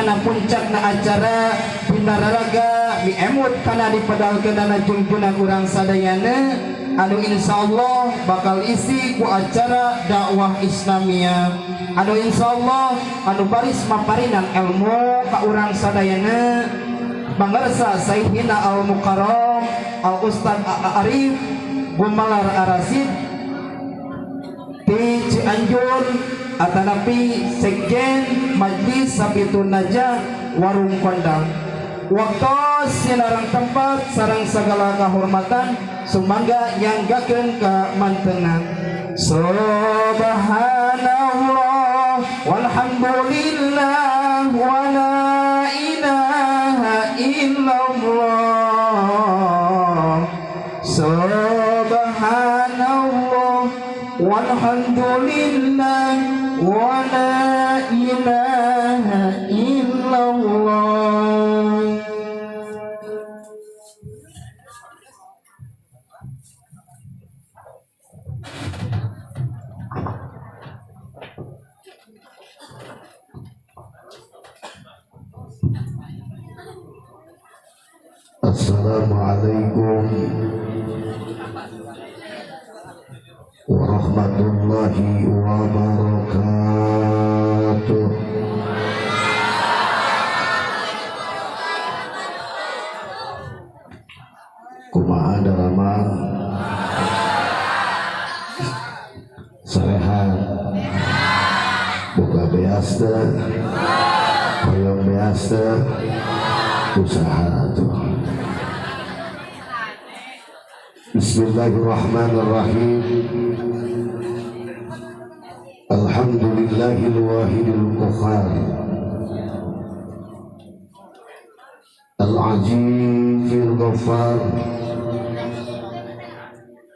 kana puncak na acara binararaga miemut kana dipadalkeun dana junjunan urang sadayana anu insyaallah bakal isi ku acara dakwah Islamiyah anu insyaallah anu baris maparinan ilmu ka urang sadayana mangarsa Sayyidina Al-Mukarram Al-Ustaz Arif Gumalar Arasid di Cianjur atanapi Sekjen Majlis Sabitun Najah Warung Kondang waktu sinarang tempat sarang segala kehormatan sumangga nyanggakeun ka mantenan subhanallah walhamdulillah wa la ilaha illallah subhanallah walhamdulillah wa la ilaha illallah. Assalamualaikum warahmatullahi wabarakatuh. Kumaha darama sarehat boga beas teh hoyong beas teh usaha tuh. Bismillahirrahmanirrahim. Alhamdulillahil wahidil qahhar al-azizil ghaffar.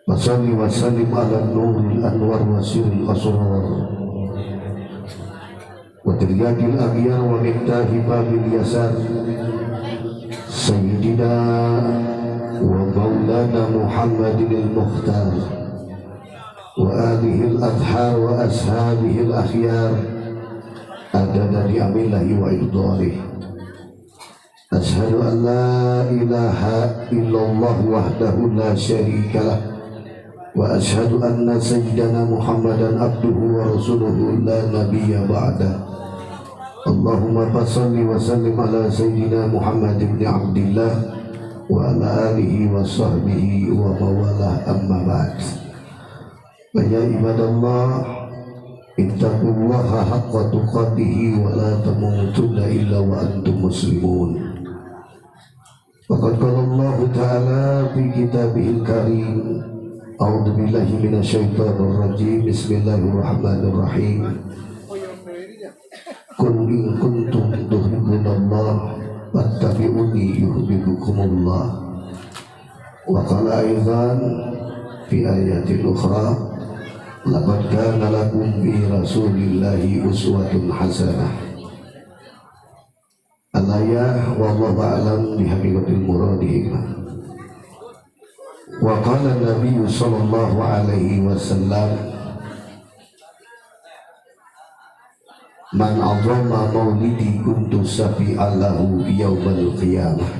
Wa salli wa sallim ala nuril anwar wa sirril asrar wa tiryadil aghyar wa miftahi babil yasar sayyidina wa maulana Muhammadin al-Mukhtar wa alihi al-adhar wa ashabihi al-akhyar adada ni'amillahi wa idharihi. Ashhadu an la ilaha illallah wahdahu la syarika lah wa ashhadu anna sayyidana Muhammadan abduhu wa rasuluhu la nabiyya ba'da. Allahumma salli wa sallim ala sayyidina Muhammad ibn Abdillah wa ala alihi wa sahbihi wa mawalah amma ba'd. Ya ibadallah ittaqullaha haqqa tuqatih wa la tamutunna illa wa antum muslimun. Faqad qala Allah ta'ala fi kitabihil karim a'udzu billahi minasyaitonir rajim bismillahirrahmanirrahim. Qul in kuntum tuhibbunallah fattabi'uni yuhibbukumullah. Wa qala aidan fi ayatin ukhra laqad kana lakum fi rasulillahi uswatun hasanah. Al-ayah wallahu a'lam bihaqiqatil muradih. Wa qala Nabi sallallahu alaihi wasallam man 'azzama maulidi kuntu safi'an lahu yaumal qiyamah.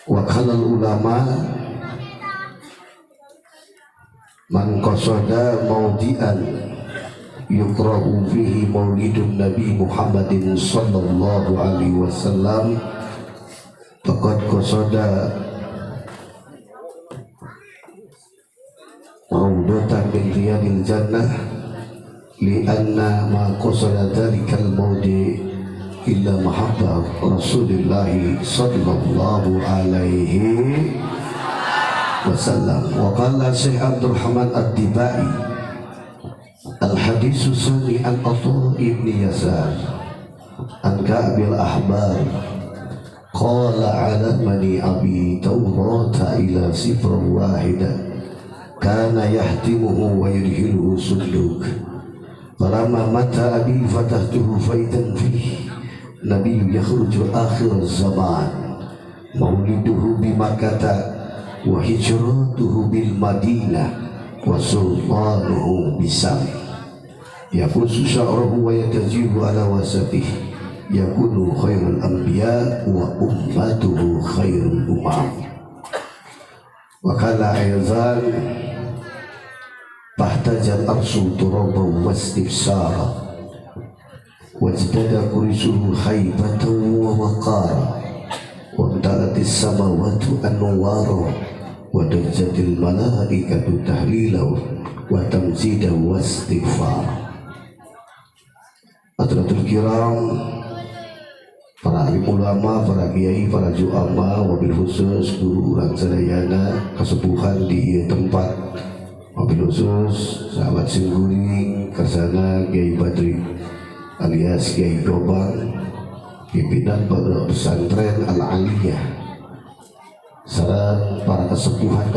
Wa qala ulama man qasada maudi'an yukrahu fihi maulidun Nabi Muhammadin sallallahu alaihi wasallam faqad qasada raudatan min riyadil jannah lianna ma qasada dhalikal maudi illa mahabbah Rasulullah sallallahu alaihi wasallam. Wa qala Syekh Abdul Rahman Ad-Dibai al-haditsu sunni an Atha ibn Yasar an Ka'bil Ahbar qala ala mani abi Tawrata ila sifra wahida kana yahtimuhu wa yudhiluhu sunduk falamma mata abi fatahtuhu faidan fihi nabiyyu yakhruju akhir zaman mauliduhu bimakkata wa hijratuhu bil Madinah wa sultanuhu bisam. yaqusu sya'ruhu wa yatajibu ala wasatihi yakunu khairul anbiya wa ummatuhu khairul umam. Wa kana ayzan fahtajal arsu turaban wastifsara wajdada kurisuhu haibatan wa waqara wamtalatis samawatu anwara wa dajjatil malaikatu tahlilau wa tamjida wastighfar. Hadratul kiram, para alim ulama, para kiai, para juama, wabil khusus guru urang sadayana kasepuhan di tempat, wabil khusus sahabat singguring kersana Kiai Badri alias Kiai Gobang, pimpinan pondok pesantren Al-Aliyah, sareng para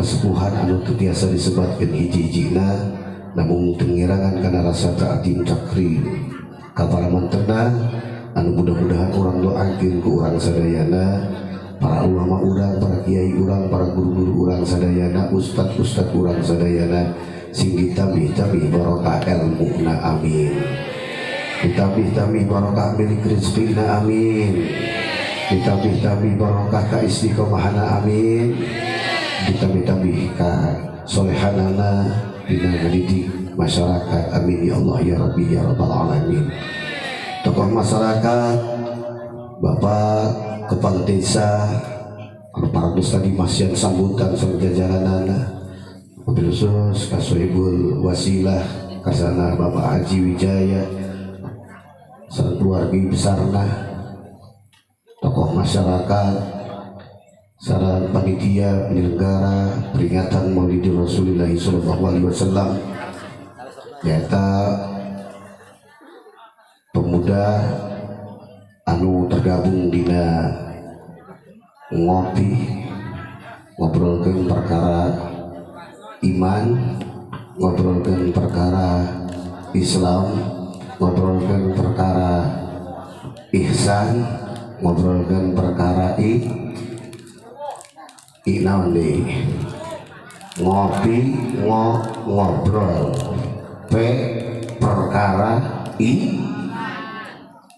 kesepuhan anu tiasa disebatkeun hiji-hijina namun tengirangan kana rasa ta'zim takrim ka para mantena anu mudah-mudahan urang doakeun ku urang sadayana, para ulama urang, para kiai urang, para guru-guru urang sadayana, ustad-ustad urang sadayana sing ditamih-tamih barokah ilmuna amin, ditamih-tamih barokah milik rezekina amin, ditamih-tamih barokah ka istiqomahana amin, ditamih-tamih ka solehanana dina ngadidik masyarakat amin ya Allah ya Rabbi ya Rabbal alamin. Tokoh masyarakat, Bapak Kepala Desa, para ustadi masjid sambutan sama jajaranana, wabil khusus Kasohibul Wasilah kasana Bapak Haji Wijaya sareng keluarga besarna, tokoh masyarakat, sareng panitia penyelenggara peringatan Maulidul Rasulullah sallallahu alaihi wasallam, nyata pemuda anu tergabung dina ngopi ngobrolkeun perkara iman, ngobrolkeun perkara Islam, ngobrolkeun perkara ihsan, ngobrolkeun perkara naon deui ngopi ngobrol perkara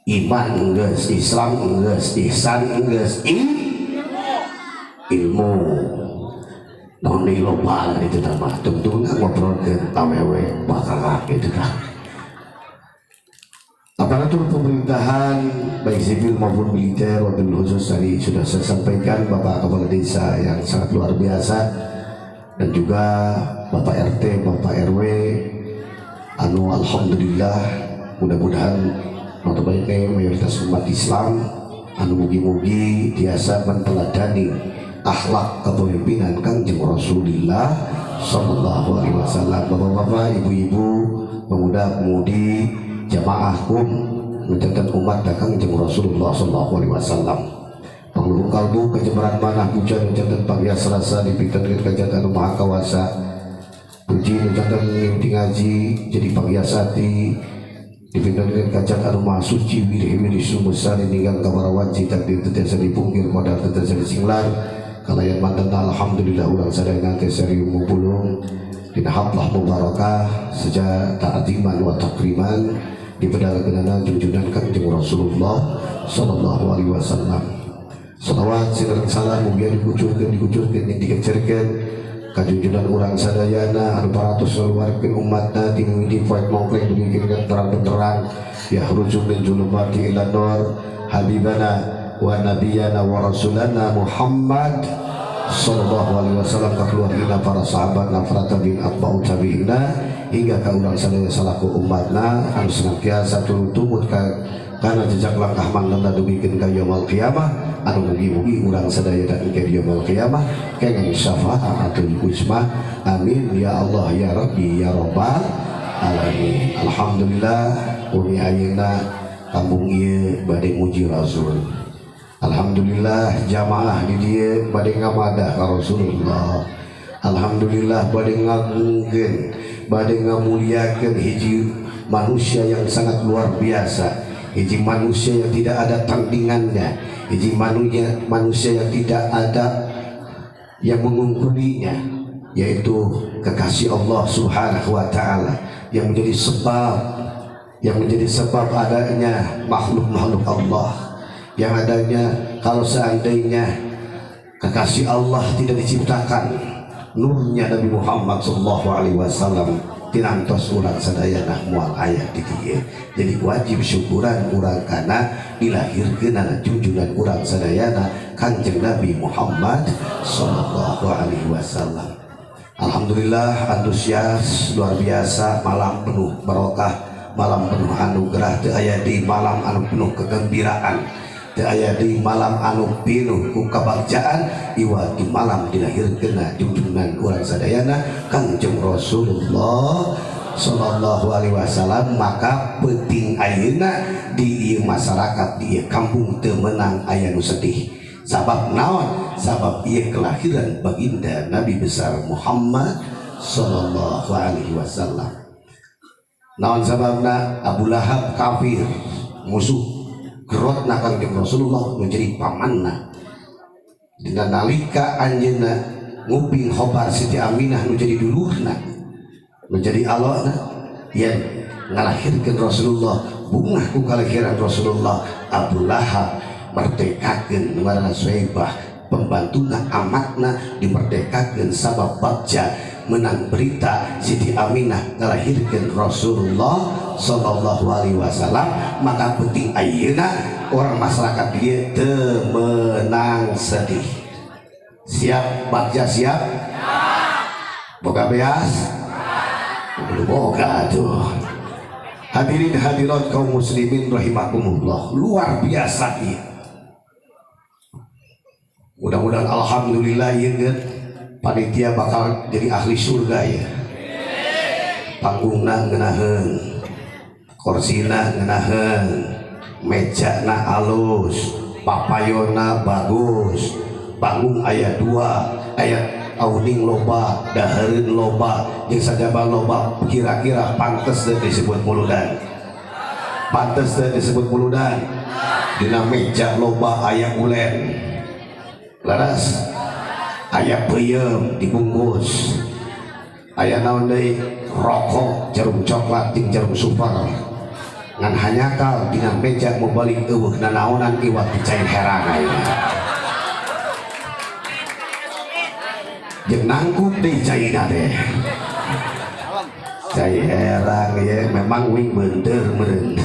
iman geus, Islam geus, ihsan geus, ilmu. Naon deui loba itu mah tungtungna ngobrolkeun awewe bakal gitu kan. Aparatur pemerintahan baik sipil maupun militer wabil khusus tadi sudah saya sampaikan, Bapak Kepala Desa yang sangat luar biasa dan juga Bapak RT, Bapak RW anu alhamdulillah mudah-mudahan notabene mayoritas umat Islam anu mugi-mugi tiasa menteladani akhlak kepemimpinan Kangjeng Rasulullah sallallahu alaihi wasallam. Bapak-bapak, ibu-ibu, pemuda-pemudi, jamaah mencatat umat Kangjeng Rasulullah sallallahu alaihi wasallam. Pangluhur kalbu kejembaran manah puja mencatat panggias rasa dipintenkeun kajatan maha kawasa. Puji mencatat mimpi ngaji jadi panggias hati dipintenkeun kajatan maha suci wirih-wirih sumbesar ninggal kabarawanci takdir tetiasa dipungkir modal tetiasa disinglar kalayan mantan alhamdulillah ulang sadayana teh sarium mupulung dina haplah mubarakah seja ta'ziman wa takriman dipedalakeunana junjunan Kangjeng Rasulullah sallallahu alaihi wasallam. Salawat sirang salam mugia dikucurkeun yang dikecerkeun ka junjunan urang sadayana anu paratos ngaluarkeun umatna tina widi poek mongkleng dibikeun terang-terang ya rujul min julumati ila nur habibana wa nabiyana wa rasulana Muhammad sallallahu alaihi wasallam ka keluarga para sahabat para tabi'in atba'ut tabi'ina hingga ka urang sadaya salaku umatna anu senantiasa turut tumut kana jejak langkah manehna dubikeun ka yaumul qiyamah anu mugi-mugi urang sadaya dan ke yaumul qiyamah kenging syafaatul uzma amin ya Allah ya Rabbi ya Rabbal alamin. Alhamdulillah umi ayeuna kampung ieu bade muji Rasul. Alhamdulillah jamaah di dieu bade ngamadah ka Rasulullah. Alhamdulillah bade ngagungkeun, bade ngamuliakeun hiji manusia yang sangat luar biasa, hiji manusia yang tidak ada tandingannya, hiji manusia yang tidak ada yang mengungkulinya, yaitu kekasih Allah Subhanahu wa taala yang menjadi sebab yang menjadi sebab adanya makhluk-makhluk Allah, yang adanya kalau seandainya kekasih Allah tidak diciptakan, nurnya Nabi Muhammad SAW tinantos urang sadayana mual aya di dieu. Jadi wajib syukuran urang kana dilahirkeun junjungan urang sadayana Kanjeng Nabi Muhammad SAW. Alhamdulillah, antusias luar biasa, malam penuh barokah, malam penuh anugerah, teu aya di malam anu penuh kegembiraan, teu aya di malam anu penuh ku kabagjaan, iwa di malam dilahirkeun junjungan urang sadayana Kanjeng Rasulullah sallallahu alaihi wasallam. Maka penting ayeuna di ieu masyarakat, di ieu kampung teu meunang aya nu sedih. Sabab naon? Sabab ieu kelahiran baginda Nabi besar Muhammad sallallahu alaihi wasallam. Naon sababna? Abu Lahab kafir, musuh gerotna Kanjeng Rasulullah menjadi pamanna. Dina nalika anjeunna nguping khobar Siti Aminah menjadi dulurna, menjadi alona, yen ngalahirkeun Rasulullah, bungah ku kalahiran Rasulullah, Abu Lahab merdekakeun ngaranna Suhaibah, pembantuna amatna dimerdekakeun sabab bagja menang berita Siti Aminah ngalahirkeun Rasulullah sallallahu alaihi wasallam. Maka penting ayeuna orang masyarakat dia teu meunang sedih. Siap bagja, siap? Boga beas? Boga tuh. Hadirin hadirat kaum muslimin rahimakumullah, luar biasa ieu. Mudah-mudahan alhamdulillah ya, panitia bakal jadi ahli surga ya. Panggungna ngeunaheun, korsina ngeunaheun, mejana alus, papayona bagus, panggung aya 2, aya auning loba, dahareun loba, jeung sajaba loba, kira-kira pantes teu disebut muludan. Pantes teu disebut muludan. Dina meja loba aya ulen. Laras aya peuyeum dibungkus, aya naon deui, rokok, jarum coklat jeung jarum super. Ngan hanyakal dina meja mau balik eueuhna naonan iwat cair herang ayeuna. Jeung nangkuk deui cairna teh. Cair herang ye memang wing beunteur meureun.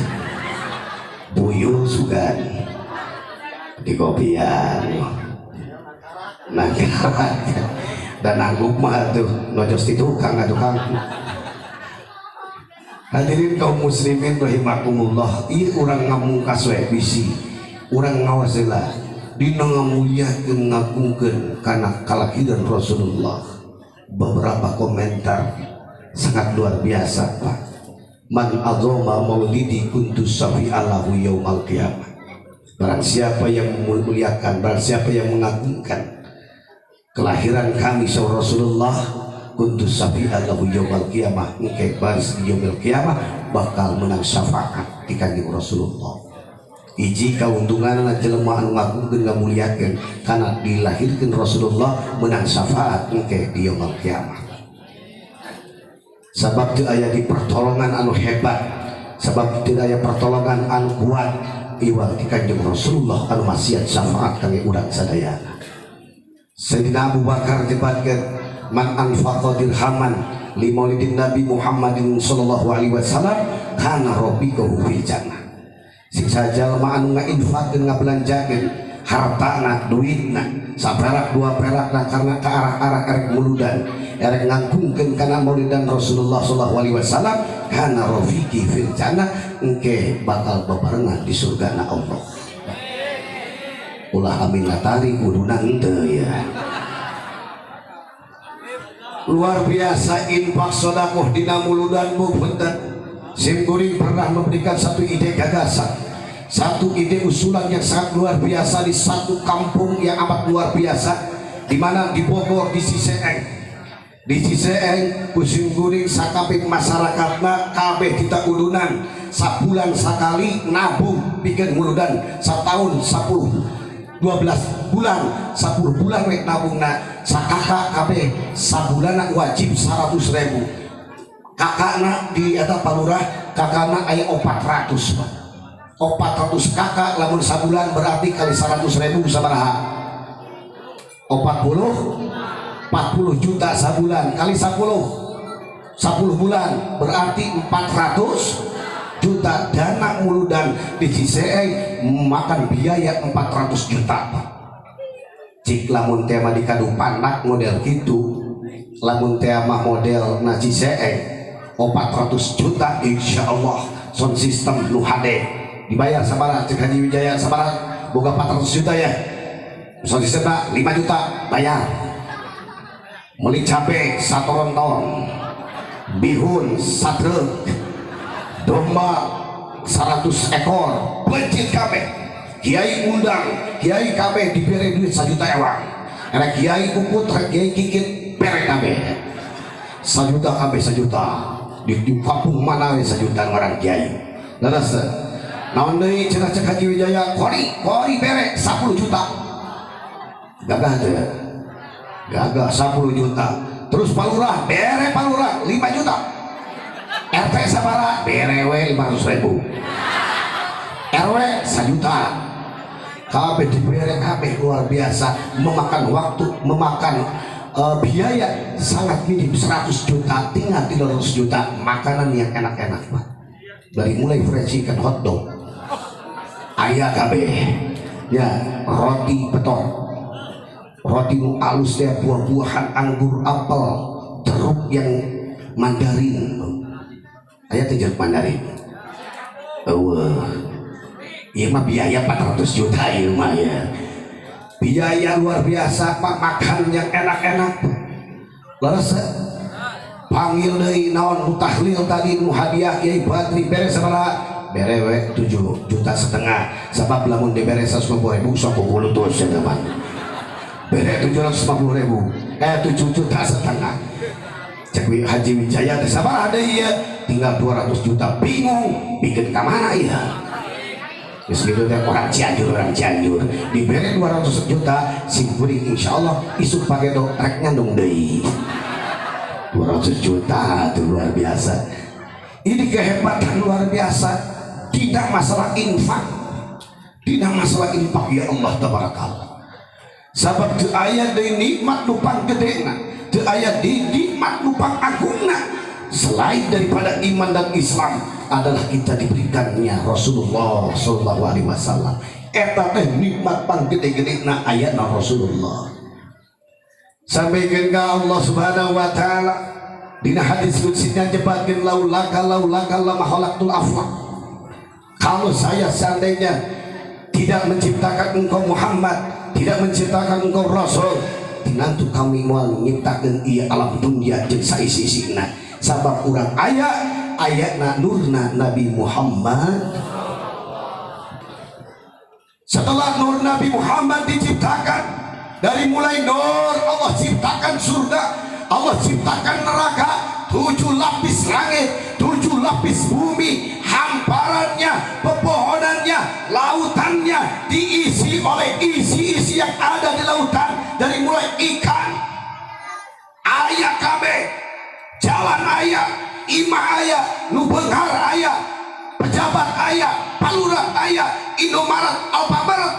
Buyur sugan di kopian. Nah, dan nanggup mah tuh ngojos di tukang tukang. Hadirin kaum muslimin rahimakumullah, ieu urang ngamungkas we bisi, urang ngawas heula dina ngamuliakeun ngagungkeun kana kalahiran Rasulullah. Beberapa komentar sangat luar biasa, Pak. Man adzama maulidi kuntu syafi'alahu yaumal qiyamah. Barang siapa yang memuliakan, barang siapa yang mengagungkan kelahiran kami saur Rasulullah, kuntu syafi'alahu yaumal qiyamah, engke baris di yaumil qiyamah bakal menang syafaat di Kanjeng Rasulullah. Iji kauntunganna jelema anu ngagungkeun ngamuliakeun kana dilahirkeun Rasulullah menang syafaat engke di yaumil qiyamah. Sabab teu aya di pertolongan anu hebat, sabab teu aya pertolongan anu kuat iwal di Kanjeng Rasulullah anu maksiat syafaat kangge urang sadayana. Sayyidina Abu Bakar nyebutkeun, man anfaqa dirhaman li maulidin Nabi Muhammadin sallallahu alaihi wasallam kana rabiqahu fil jannah. Sing sajalma anu ngainfaqkeun ngabelanjakeun hartana, duitna, saperak dua perakna karena ke arah-arah erek muludan, erek ngagungkeun kana maulidan Rasulullah sallallahu alaihi wasallam kana rafiqi fil jannah, engke bakal bebarengan di surgana Allah. Ulah amin latari kuduna henteu ya. Luar biasa infak sedekah dina muludan punten. Sim Kuring pernah memberikan satu ide gagasan, satu ide usulan yang sangat luar biasa di satu kampung yang amat luar biasa, di mana di Bogor, di Ciseeng. Di Ciseeng Sim Kuring sakabeh masyarakatna kabeh kita kudunan sabulan sakali nabung pikeun muludan, satahun 12 bulan 10 bulan we nabungna sakaka kabeh sabulana wajib 100.000. kakakna di eta palurah kakakna aya 400 Pak. 400 kakak lamun sabulan berarti kali 100.000 sabaraha 40 juta sabulan kali 10 bulan berarti 400 juta dana muludan di Ciseeng makan biaya 400 juta Pak. Cik lamun tema di Kadupanak model gitu lamun tema model na Ciseeng 400 juta insya Allah sound system nu HD dibayar sabaraha Cik Haji Wijaya sabaraha boga 400 juta ya sound system 5 juta bayar meuli cabe satoron-toron bihun satrek domba 100 ekor pencit kabeh kiai undang kiai kabeh diberi duit 1 juta ewang karena kiai kuput kiai kikit bere kabeh 1 juta kabeh 1 juta di kampung mana 1 juta orang kiai leres naon deui cenah Cek Haji Wijaya kori bere 10 juta gagah teh gagah 10 juta terus palurah bere palurah 5 juta RT sabaraha bere we 500.000 RW 1 juta kabeh dibere kabeh luar biasa memakan waktu memakan biaya sangat minim 100 juta tinggal 300 juta makanan yang enak-enak Pak dari mulai fried chicken hotdog ayah kabeh ya roti beton roti nu alus teh buah-buahan anggur apel jeruk yang mandarin ayah teh jeruk mandarin iya mah biaya 400 juta iya mah ya biaya luar biasa Pak makan yang enak-enak leres panggil deui naon nu tahlil tadi nu hadiah Kiai Badri beres sabaraha bere we 7,5 juta sabab lamun dibere 150.000 sok bulutus ya teman bere 750.000 7,5 juta Cek Haji Wijaya teh sabaraha deui ya tinggal 200 juta bingung bikin ka mana ya terus gitu teh orang Cianjur diberi 200 juta sing kuring insyaallah isuk pake do rek nyandung deui 200 juta itu luar biasa ini kehebatan luar biasa tidak masalah infak ya Allah tabarakallah sabab teu aya deui nikmat nu panggedena teu aya deui nikmat nu pangagungna selain daripada iman dan Islam adalah kita diberikannya Rasulullah sallallahu alaihi wasallam eta teh nikmat panggede-gedena ayatna Rasulullah sampaikan ke Allah subhanahu wa ta'ala dina hadis kutsinya nyebatkeun laulaka lama khalaqtul aflaq kalau saya seandainya tidak menciptakan engkau Muhammad tidak menciptakan engkau Rasul tinantu kami moal nyiptakeun ieu alam dunia jeung saisi-isina sabab urang ayatna nurna Nabi Muhammad setelah nur Nabi Muhammad diciptakan dari mulai nur Allah ciptakan surga Allah ciptakan neraka 7 lapis langit 7 lapis bumi hamparannya pepohonannya lautannya diisi oleh isi-isi yang ada di lautan dari mulai ikan ayat kabeh jalan ayat imah ayat nubenghar ayat pejabat ayat palurah ayat Indomaret Alfamaret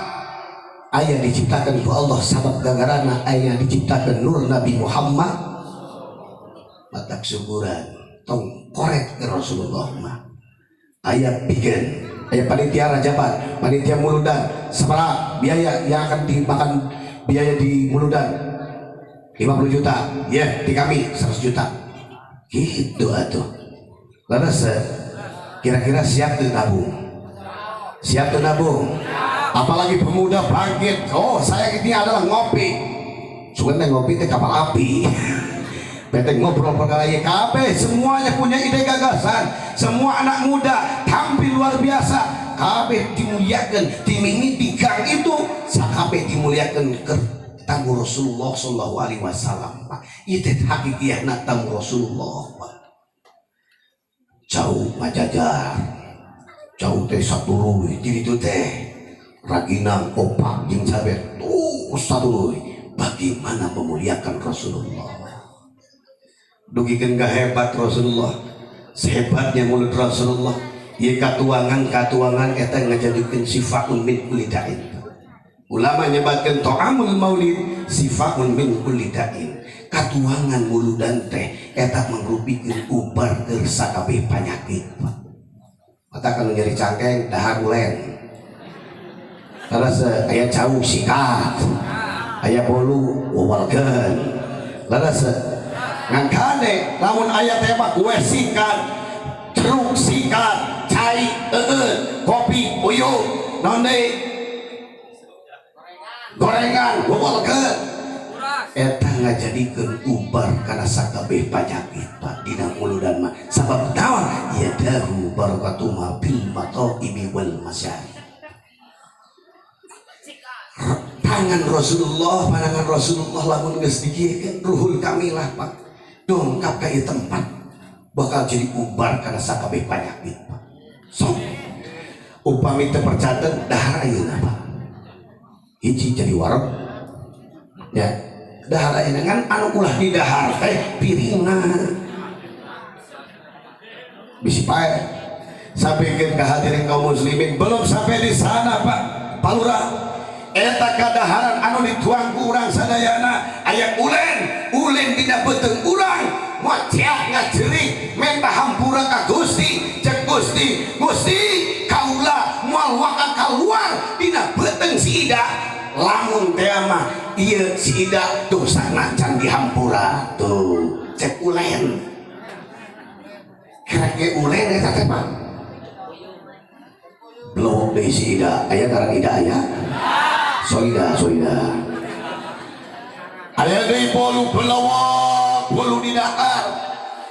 ayat diciptakan itu Allah sabab gagarana ayat diciptakan nur Nabi Muhammad matak syukuran tong korek ke Rasulullah mah ayat bikin ayat panitia rajabat panitia muludan sabaraha biaya yang akan dimakan biaya di muludan 50 juta ya di kami 100 juta gitu atuh laras kira-kira siap tuh nabung apalagi pemuda bangkit oh saya ini adalah ngopi sebenarnya ngopi teh kapal api bete ngobrol perkara kabeh semuanya punya ide gagasan semua anak muda tampil luar biasa kabeh dimuliakan dimimiti gang itu sakabeh dimuliakan ke tamu Rasulullah sallallahu alaihi wasallam itu hakikiatna tamu Rasulullah jauh majajar jauh teh satuluy di ditu teh raginang opak jeung sabet tuh satuluy bagaimana memuliakan Rasulullah dugikeun ka hebat Rasulullah, sehebatnya mulut Rasulullah. Ieu katuangan eta ngajadikeun sifaun min kulli da'in. Ulama nyebatkeun ta'amul maulid sifaun min kulli da'in. Katuangan muludan teh eta mangrupikeun ubar keur sakabeh panyakit. Mata kan nyeri cangkeng dahar ulen. Karena aya cau sikat, aya bolu wawalkeun. Karena ngangkane lamun aya teh mah kue sikat, ceruk sikat, cai kopi uyuh, naon deui? Gorengan wawalkeun. Eta ngajadikeun ubar kana sakabeh panyakit Pak dina muludan mah. Sabab naon? Yadahu barakatuh bil mataibi wal masyari. Tangan Rasulullah, pandangan Rasulullah lamun geus digiekeun ruhul kamilah Pak. Dongkap ka ieu tempat bakal jadi ubar kana sakabeh panyakit Pak. Sok upami teu percaten dahar ayeuna Pak. Hiji jadi wareg. Ya, dahar ayeuna kan anu ulah di dahar teh piringna. Bisi pae. Sampikeun ka hadirin kaum muslimin belum sampai di sana Pak. Palura eta kadaharan anu dituang ku urang sadayana aya ulen dina beuteung urang moceah ngajeurik menta hampura ka Gusti cek Gusti kaula moal waka kaluar dina beuteung si Ida lamun teh mah ieu si Ida dosana can dihampura tuh cek ulen kereke ulen eta teh Pak belum deui si Ida aya karang Ida aya soida aya deui bolu belawak bolu di dahar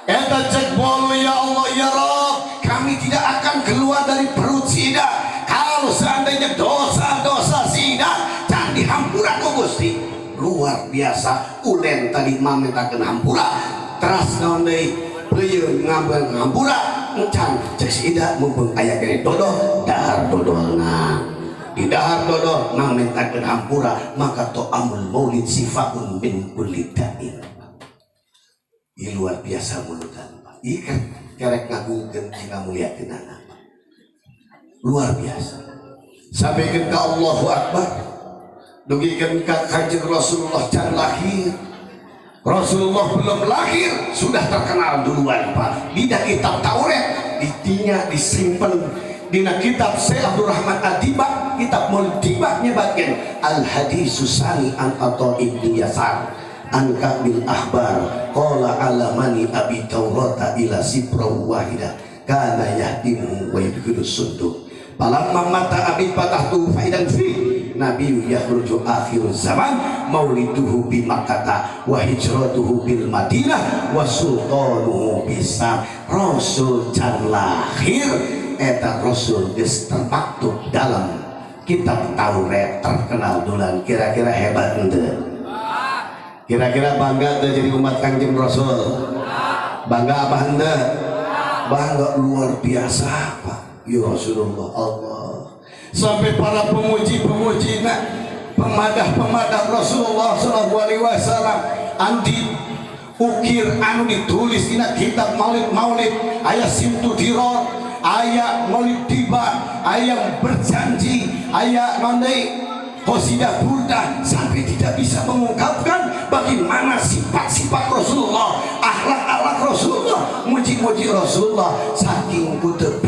eta cek bolu ya Allah ya Rabb kami tidak akan keluar dari perut si Ida kalau seandainya dosa-dosa si Ida can dihampura ku Gusti luar biasa ulen tadi mamentakeun hampura teras naon deui beuyeun ngambeun hampura encan cek si Ida mumpung aya kene dodoh dahar dodolna di dahar dodol nang mentakeun hampura maka ta'amul maulid sifaun min kulli da'in. Ieu luar biasa muludan Pak. Ieu kan kerek ngagungkeun jika muliakeunana Pak. Luar biasa. Sampikeun ka Allahu Akbar. Dugikeun ka Kanjeng Rasulullah can lahir. Rasulullah belum lahir sudah terkenal duluan Pak. Di kitab Taurat disimpan dina kitab Syekh Abdul Rahman Adibak kitab Muldibak nyebatkeun al hadisus sani an Atha ibn Yasar an Kabil Ahbar qala alamani abi Taurata ila sibra wahida kana yahdimu wa yudkhilus sunduk falamma mata abi fatahtu faidan fi nabiyyu yakhruju akhiruz zaman mauliduhu bi Makkah wa hijratuhu bil Madinah wa sultanuhu bisam rasul can lahir eta Rasul geus termaktub dalam kitab Taurat terkenal dulan kira-kira hebat henteu kira-kira bangga teu jadi umat Kanjeng Rasul bangga apa henteu bangga luar biasa Pak ya Rasulullah Allah sampai para pemuji-pemujina pemadah-pemadah Rasulullah sallallahu alaihi wasallam andi ukir anu ditulis dina kitab maulid aya simtu diror aya maulid tiba aya berjanji aya mandai qasidah burdah sampai tidak bisa mengungkapkan bagaimana sifat-sifat Rasulullah akhlak-akhlak Rasulullah muji-muji Rasulullah saking kudu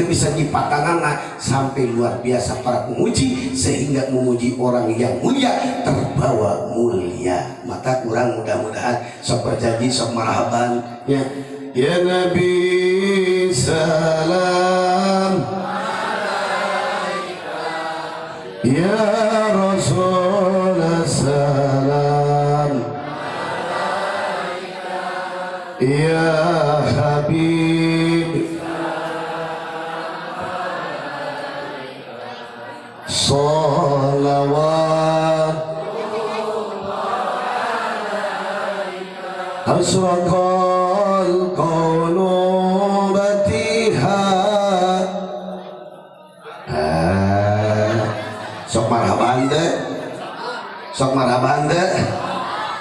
bisa nyipatanana sampai luar biasa para pemuji sehingga memuji orang yang mulia terbawa mulia maka kurang mudah-mudahan sok berjanji sok marhaban ya Nabi salam ya Rasul salam ya Habib salawat asraqal qawlu batiha sok marhaban deh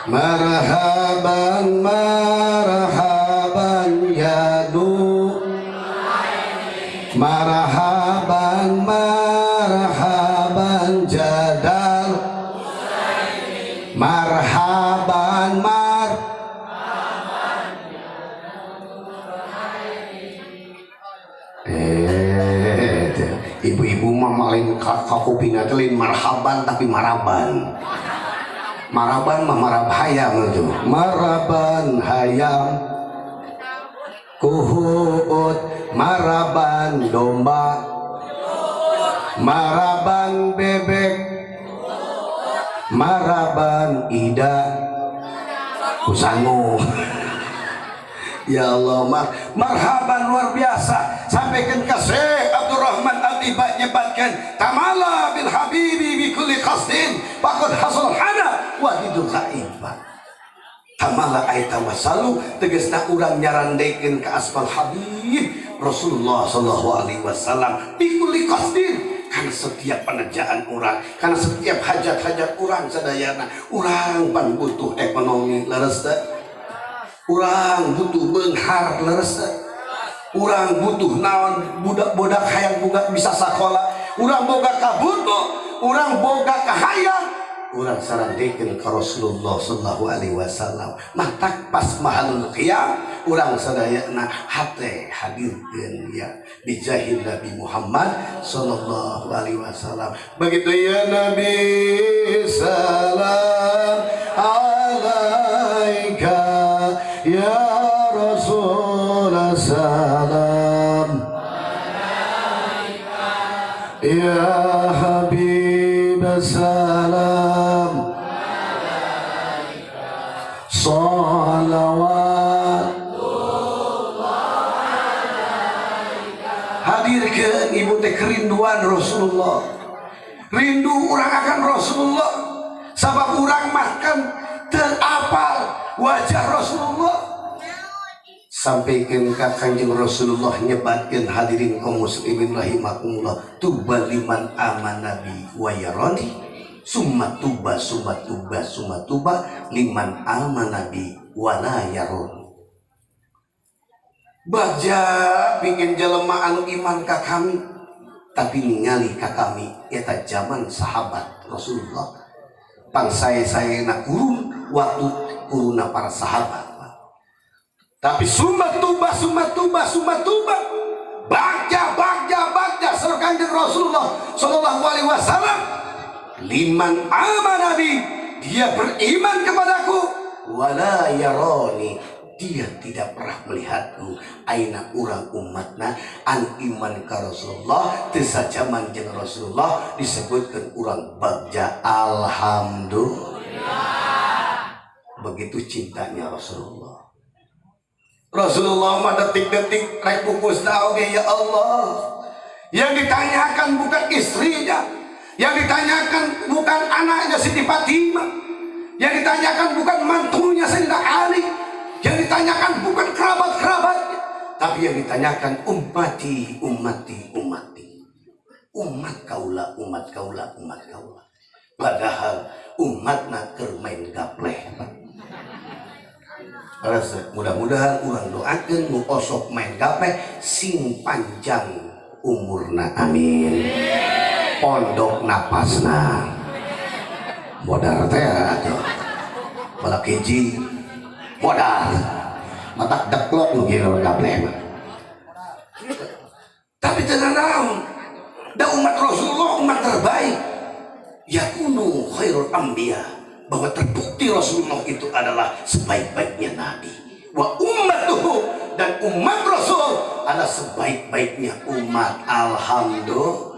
marhaban marhaban ya du marhaban marhaban jadal marhaban ibu-ibu mah maling kakupina lain marhaban tapi maraban. Maraban mah marab hayam itu. Maraban hayam kuhut maraban domba maraban bebek maraban ida kusangu. Ya Allah, marhaban luar biasa. Sampaikan ke Syekh Abdurrahman Al-Ibad nyebatkan tamala bil habibi bi kulli qasdin faqad hasal hana wahidul ghaibah. Tamala ay tawassalu tegasna urang nyarandekeun ka asmal habib Rasulullah sallallahu alaihi wasallam bi kulli qasdin, karena setiap pengerjaan orang, karena setiap hajat-hajat orang sadayana. Orang pan butuh ekonomi leres teh, orang butuh benghar leres teh, orang butuh naon budak-budak hayang boga bisa sakola, orang boga kabutuh, orang boga kahayang, orang sarandekeun ka Rasulullah sallallahu alaihi wasallam. Matak pas mahalul qiyam urang sadayana hate hadirkeun ya bijahil Nabi Muhammad sallallahu alaihi wasallam. Begitu ya Nabi, salam alaika ya Rasul, salam alaika ya Habib, salam alaika salawat. Hadirkan ibu teh kerinduan Rasulullah, rindu orang akan Rasulullah, sabab orang makan terapal wajah Rasulullah. Sampaikan ke Kanjeng Rasulullah nyebatkan hadirin kaum muslimin rahimakumullah, tuba liman aman nabi wa yarani summa tuba liman aman nabi wa la yarani. Baja pingin jelema anu iman ka kami tapi ningali ka kami eta zaman sahabat Rasulullah pangsaya-saya na kurun waktu kuruna para sahabat. Tapi summa tuba bagja sareng Kanjeng Rasulullah sallallahu alaihi wasallam liman amanabi, dia beriman kepadaku, wala yarani, dia tidak pernah melihatku. Aina urang umatna an iman ka Rasulullah teu sajaman jeung Rasulullah disebutkeun urang bagja. Alhamdulillah, begitu cintanya Rasulullah. Rasulullah mah detik-detik rek pupusna oge ya Allah. Yang ditanyakan bukan istrinya, yang ditanyakan bukan anaknya Siti Fatimah, yang ditanyakan bukan mantunya Sayyidina Ali, yang ditanyakan bukan kerabat-kerabatnya, tapi yang ditanyakan ummati, umat kaula. Padahal umatna keur main gapleh. Mudah-mudahan urang doakeun nu osok main gapleh sing panjang umurna, amin. Pondok napasna modal teh atuh balak hiji modal matak deklok nu kieu gapleh mah. Tapi tenang naon da umat Rasulullah umat terbaik, yakunu khairul anbiya, bahwa terbukti Rasulullah itu adalah sebaik-baiknya nabi, wa ummatuhu, dan umat Rasul adalah sebaik-baiknya umat. Alhamdulillah.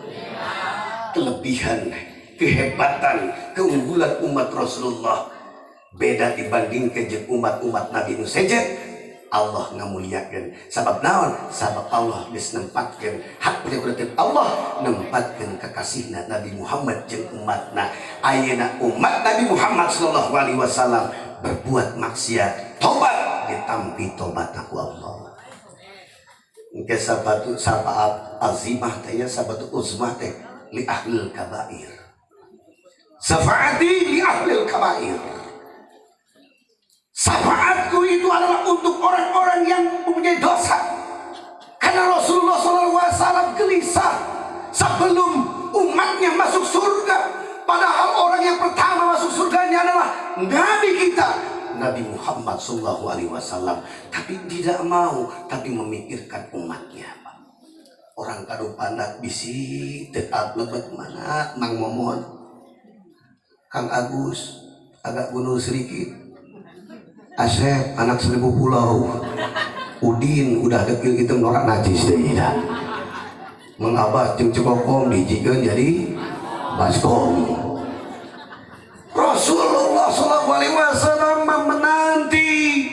Kelebihan, kehebatan, keunggulan umat Rasulullah beda dibandingkan jeung umat-umat Nabi nu sejen. Allah ngamuliakeun sabab naon? Sabab Allah geus nempatkeun hak prerogatif Allah, nempatkeun kekasihna Nabi Muhammad jeung umatna. Ayeuna umat Nabi Muhammad sallallahu alaihi wasallam berbuat maksiat, tobat ditampi tobatna ku Allah. Engke sabatu syafaat azimah teh ya, sabatu uzmah teh li ahlil kabair. Syafaati li ahlil kabair. gelisah sebelum umatnya masuk surga. Padahal orang yang pertama masuk surganya adalah Nabi kita, Nabi Muhammad SAW. Tapi tidak mau, tapi memikirkan umatnya. Orang kado pandak bisi tetap lebet mana Mang Momon, Kang Agus agak bunuh sedikit, Asep anak 1000 pulau, Udin udah dekil gitu norak najis deh dah. Mengabah jeung cekokom dijikeun jadi baskom. Rasulullah SAW menanti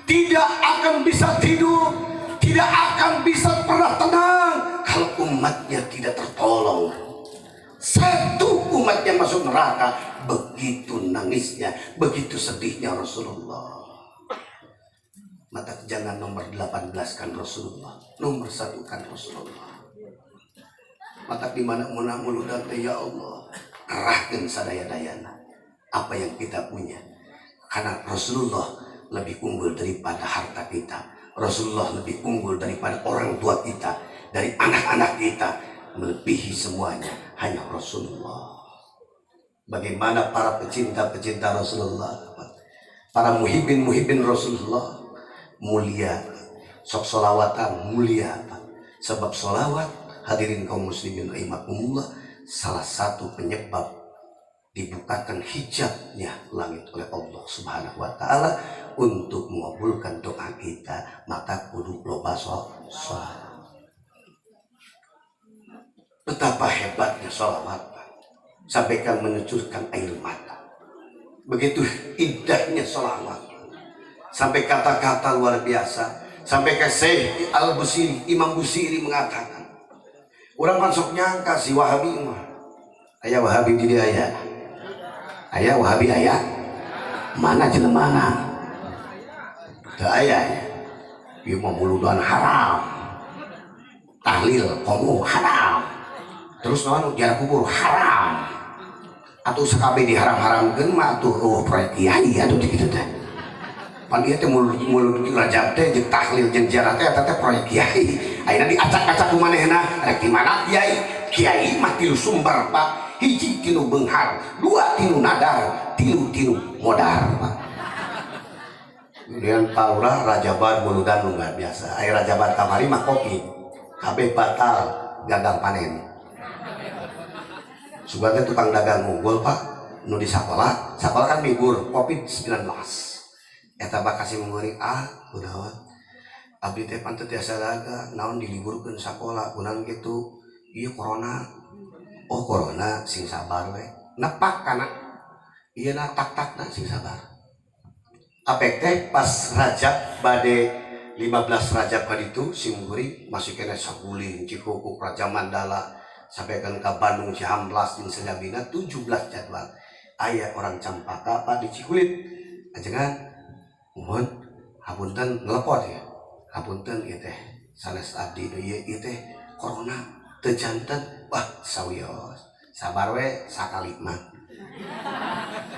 tidak akan bisa tidur, tidak akan bisa pernah tenang kalau umatnya tidak tertolong. Satu umatnya masuk neraka, begitu nangisnya, begitu sedihnya Rasulullah. Maka jangan nomor 18 kan Rasulullah, nomor 1 kan Rasulullah. Maka di mana muludan ya Allah, kerahkan sadaya-dayana apa yang kita punya, karena Rasulullah lebih unggul daripada harta kita. Rasulullah lebih unggul daripada orang tua kita, dari anak-anak kita, melebihi semuanya hanya Rasulullah. Bagaimana para pecinta-pecinta Rasulullah, para muhibin Rasulullah, mulia, sok solawatan mulia, sebab solawat, hadirin kaum muslimin rahimakumullah, salah satu penyebab dibukakan hijabnya langit oleh Allah Subhanahu wa Ta'ala untuk mengabulkan doa kita. Maka kudu loba sholawat. Betapa hebatnya sholawat, sampaikan menyucurkan air mata. Begitu indahnya sholawat, sampai kata-kata luar biasa, sampai ke Syekh Al-Busiri, Imam Busiri mengatakan, orang masuk nyangka si Wahabi mah ayah Wahabi di dia ayah Wahabi ayah mana jelemana teu aya ya, ieu mah muludan haram, tahlil komo haram, terus naon jarak kubur haram, atuh sakabe diharam-haramkeun mah atuh proyek kiai atuh kitu teh. Pan ieu teh mulut Rajab teh jeung tahlil jeung ziarah teh eta teh proyek kiai. Ayeuna diacak-acak ku manehna rek di mana kiai? Kiai mah tilu sumber Pak. Hiji tinu beunghar, dua tinu nadar, tilu modar Pak. Kemudian paurah Rajaban muludan luar biasa. Aya Rajaban kamari mah kopi. Kabeh batal, gagal panen. Sugatnya tukang dagang unggul Pak. Nu di sakola kan libur Covid-19. Eta bakasi menguring kunaon abdi teh panteu tiasa dagang naon diliburkeun sakola kunaon kitu ieu corona. Oh corona sing sabar we nepak kana ieu na tak-takna sing sabar. Apek teh pas Rajab bade 15 Rajab kaditu simkuring masih kena saguling Cikukuk Raja Mandala sampaikan ke Bandung Cihamplas jeung Senyabina 17 jadwal. Aya orang Campaka Pak di Cikulit ajengan mohon hapunten nelepon ya, hapunten ieu teh sanes abdi ieu teh corona teu janten. Wah sawios sabar we sakali mah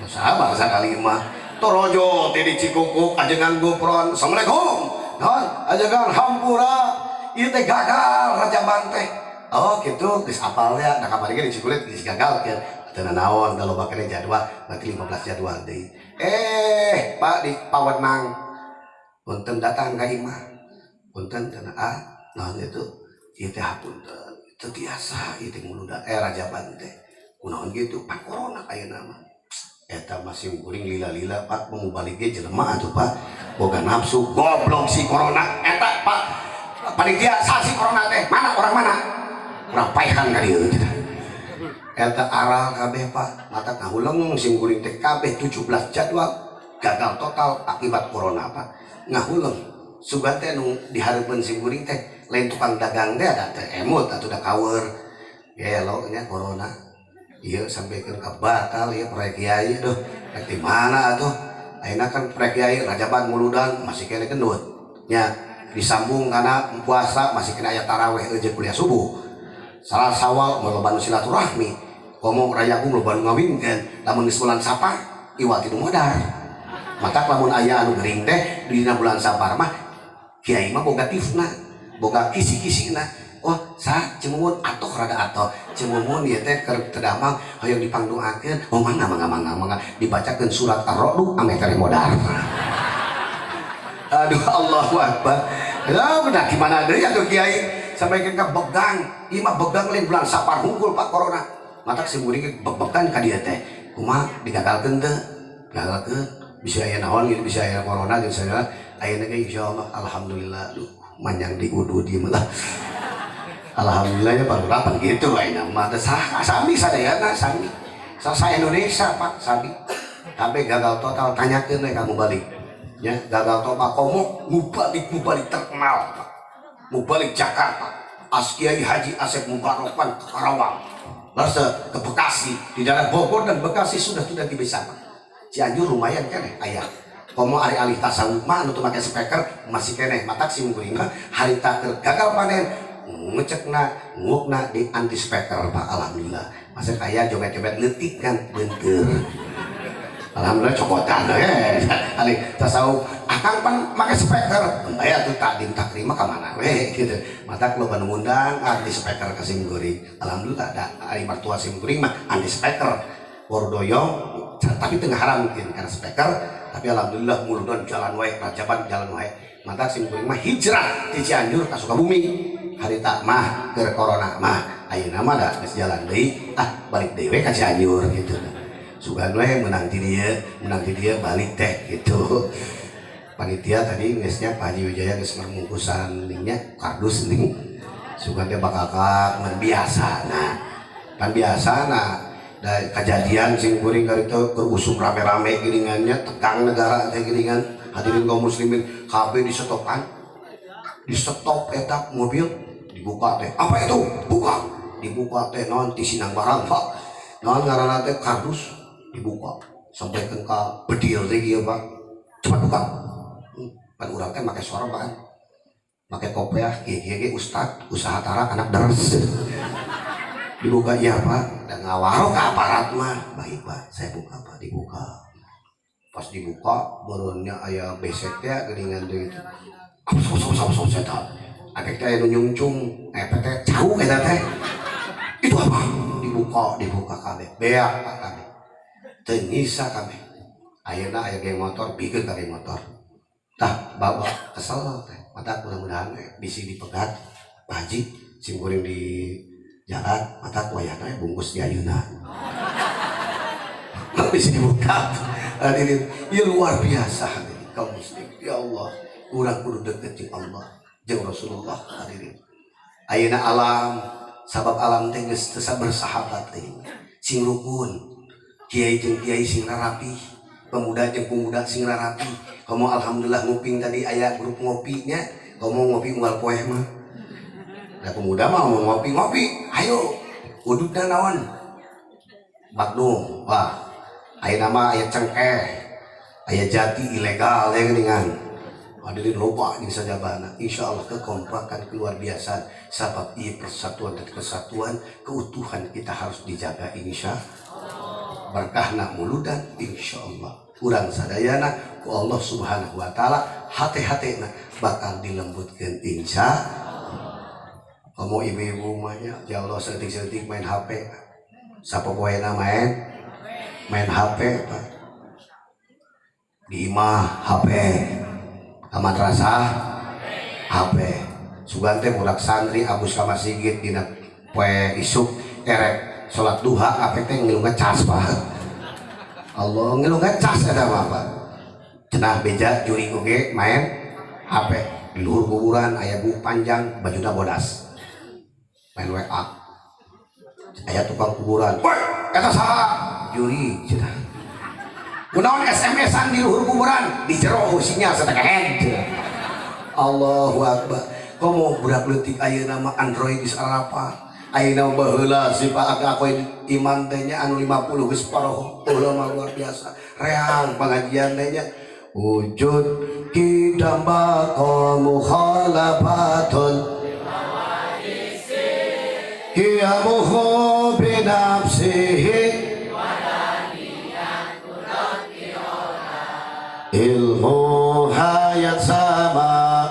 sabar sakali mah torojo teh di Cikukuk ajengan gupron assalamualaikum naon ajengan hampura ieu teh gagal Rajaban teh. Oh gitu geus apal ya da kamari ge di Cikulit geus gagal kieu teu naon kalau bakal jadwal berarti 15 jadwal deui. Pak di Pawenang punten datang ka imah punten cenah naon itu ieu teh hapunten teu tiasa ieu teh muluda Rajaban teh kunaon gitu Pak corona ayeuna mah eta masih kuring lila-lila Pak mengubalik ge jelema atuh Pak boga nafsu goblok si corona eta Pak panitia si corona teh mana orang mana rapaehan ka dieu eta aral kabeh Pak mata ngahuleng sim kuring teh kabeh 17 jadwal gagal total akibat corona Pak ngahuleng sugan teh nu dihareupeun sim kuring teh lain tukang dagang teh ada teh emut atuh da kawer gelo nya corona ieu sampikeun ka batal ieu proyek kiai duh rek di mana atuh ayeuna kan proyek kiai Rajaban muludan masih kene gendut nya disambung kana puasa masih kena aya tarawih jeung kuliah subuh salah sawal loba nu silaturahmi komo rayaku loba nu ngawinkeun lamun geus bulan Sapar iwal tilu modar mata lamun aya anu gering teh dina bulan Sapar mah kiai mah boga tifna boga kisi-kisina wah cemumun atoh rada atoh cemumun ieu teh keur tedamang hoyong dipangdoakeun oh mangga dibacakeun surat Ar-Ra'd ame teh modar. Aduh Allahu Akbar. Ya benar gimana deui atuh kiai sampai ke begang imah begang lain bulan sapar hungkul Pak Corona matak si muring began ka dieu teh kumaha digagalkeun teu gagalkeun bisa aya naon gitu bisa aya corona jeung sagala ayeuna ge insyaallah alhamdulillah duh manjang di udu di mah alhamdulillah ya baru rapan gitu ayeuna mah teh sami sadayana sami sa Indonesia Pak sami sampai gagal total tanyakeun we kamu balik ya gagal total komo mubalik terkenal Pak mubalik Jakarta Kiai Haji Asep Mubarakwan ke Karawang lalu ke Bekasi di daerah Bogor dan Bekasi sudah bisa Pak Cianjur lumayan kan ayah komo ari alih tasawuf mah anu teu make speaker masih keneh matak si muring mah harita keur gagal panen ngecekna ngukna di anti speaker Pak alhamdulillah masih aya joget-joget leutik kan beunteur alhamdulillah cokotan alih tasawuf akang pan make speaker aya tuh takdim takrima ka mana we gitu matak loba nu ngundang anti speaker ka sim guring alhamdulillah da ari martua sim guring mah anti speaker bordoyong tapi tengah haram mungkin karena speaker tapi alhamdulillah muludan jalan wae rajaban jalan wae matak sim guring mah hijrah di Cianjur ka Sukabumi harita mah keur corona mah ayeuna mah da geus jalan deui balik deui we ka Cianjur gitu sugan we menang di dia balik teh gitu panitia tadi ngesnya Pak Haji Wijaya geus mermungkusan nya kardus nih sugan dia bakal biasa kan biasa dari kejadian sing kuring kali itu berusum rame-rame giringannya tegang negara teh giringan hadirin kaum muslimin KB di stop etap mobil dibuka teh apa itu dibuka teh non tisinang barang Pak non ngaranna teh kardus dibuka sampai ke bedil teh kieu Pak cepat buka pan urang teh make sorban make kopiah kieu ustad usaha tara anak deres dibuka iya Pak dan ngawaro ke aparat mah baik Pak saya buka Pak dibuka pas dibuka barunya aya besek teh geuningan deui itu apa eta akek teh anu nyungcung teh jauh eta teh itu apa dibuka kabeh beak kabeh teu nyisa kabeh ayeuna aya geng motor bikin ka geng motor tah bawa kesel teh mata mudah-mudahan bisi dipegat Pak Haji sim kuring di jalan mata wayahna bungkus di ayeuna bisi dibuka hadirin ieu luar biasa hadirin kaum muslim ya Allah urang kudu deukeut jeung Allah jeung Rasulullah hadirin ayeuna alam sabab alam teh geus teu bersahabat teh sing rukun kiai jeung kiai sing rapi pemuda jeung pemuda sing rapi kamu alhamdulillah nguping tadi aya grup ngopinya kamu ngopi moal poeh mah da pemuda mah mau ngopi ayo udutna naon Magnum wah ayeuna mah aya cengkeh aya jati ilegal ya geuningan hadirin loba jeung sajabana insyaallah kekompakan luar biasa sabab ieu persatuan dan kesatuan keutuhan kita harus dijaga insyaallah berkahna muludan insyaallah urang sadayana ku Allah Subhanahu wa taala hate-hatena bakal dilembutkeun insyaallah kamu ibu-ibu mahnya ya Allah sedetik-sedetik main HP sapopoena main HP Pak di imah HP ka madrasah HP sugan teh budak santri abus ka masjid dina poe isuk erek salat duha apek teh ngilu ngecas Pak Allah ngilu ngecas eta mah Pak cenah beja juri oge main HP di luhur kuburan aya buuk panjang bajuna bodas main WA aya tukang kuburan woi eta saha juri cenah kunaon SMS-an di luhur kuburan di jero sinyal satekehead Allahu Akbar komo budak leutik ayeuna mah Android geus arapa ayeuna baheula si Pak aku iman teh nya anu 50 geus paroh mah luar biasa reang pengajian teh nya wujud kidamba mukhalafatun kiamuhu binafsihi ilmu hayat sama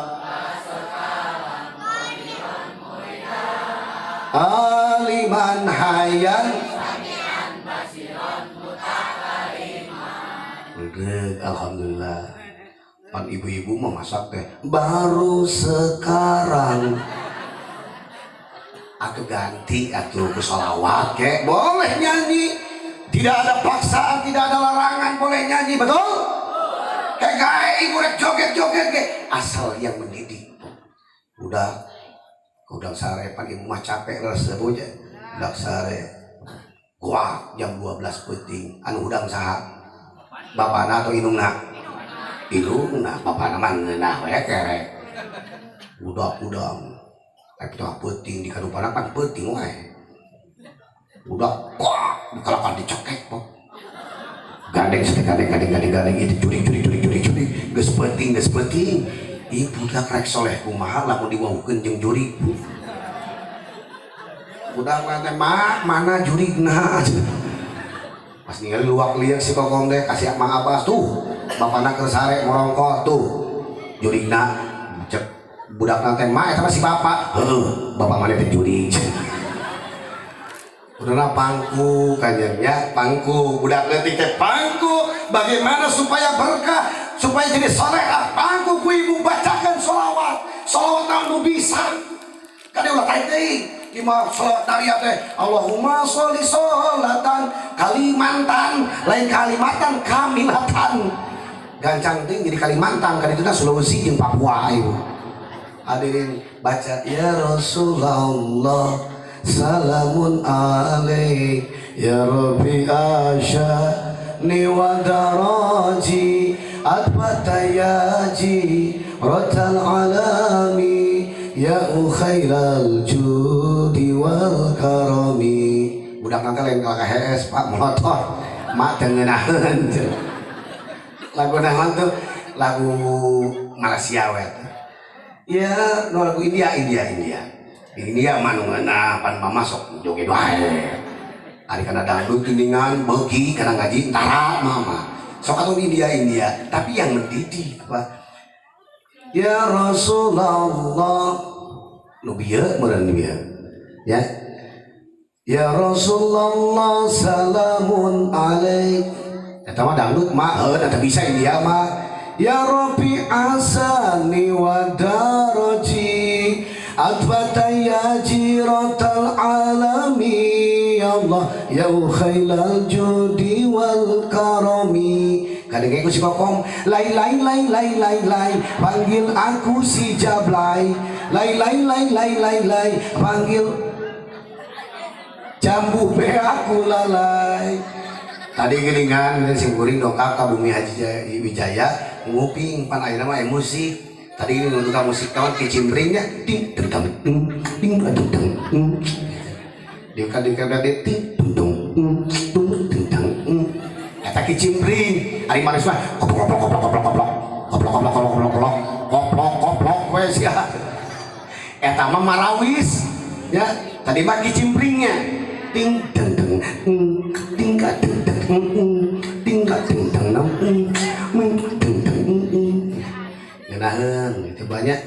ayyan Udah, alhamdulillah. Pan ibu-ibu mau masak teh baru sekarang. Aku ganti atuh ku sholawat kek boleh nyanyi. Tidak ada paksaan, tidak ada larangan, boleh nyanyi, betul? Kayak gae ibu rek joget-joget ke asal yang mendidik. Udah sare pan ibu mah capek rasa boja. Udah sare. Gua jam 12 penting anu udang saha? Bapakna atau indungna? Indungna, bapakna mah ngeunah we kerek. Budak-budang. Tapi tah penting di kadupana kan penting wae. Budak wah, dikalakan dicekek kok. Gandeng itu juri. Geus penting. Ieu budak rek soleh kumaha lamun diwaukeun jeung juri. Budak teh mana jurigna? Pas ningali luak liek si kokong deh kasih mang abas tuh bapakna keur sare morongkot tuh jurigna cek budakna teh mah eta si bapak heuh bapak mah teh juri udahna pangku kanjengnya pangku budak leutik teh pangku bagaimana supaya berkah supaya jadi salehah pangku ku ibu bacakan sholawat anu bisa kada ulah taing Imam sholat tariat teh Allahumma sholli sholatan Kalimantan lain Kalimantan Kamilatan gancang ting jadi Kalimantan kan itu Sulawesi jeung Papua ibu hadirin baca ya Rasulullah salamun alaik ya Rabbi asyani wa daraji adbatayaji rotal alami ya khairal judi wal karami budak nanti lain kalau KHS pak motor mak tengenahan lagu nahan tuh lagu Malaysia wet ya no lagu India manungana pan mama sok joget wae ari kana dangdut geuningan beuki kana ngaji tara mama sok atuh India tapi yang mendidik apa ya Rasulullah nubiya meureun nubiya ya ya Rasulullah salamun alaik eta mah dangdut mah heuh eta bisa India mah ya Rabbi asani wa daraji atbata ya jiratal alami ya Allah ya khailal judi wal karami kadang aku si kokong lai panggil aku si jablay lai panggil jambu be aku lalai tadi geningan si kuring dongkap ka Bumi Haji Wijaya nguping pan ayeuna mah musik tadi untuk musik kawan kicimpringnya ding deng ding dia kan ding eta kicimpring ari manis mah koplok we sia eta mah marawis ya tadi mah kicimpringnya ting deng ting ka deng ngenaheun itu banyak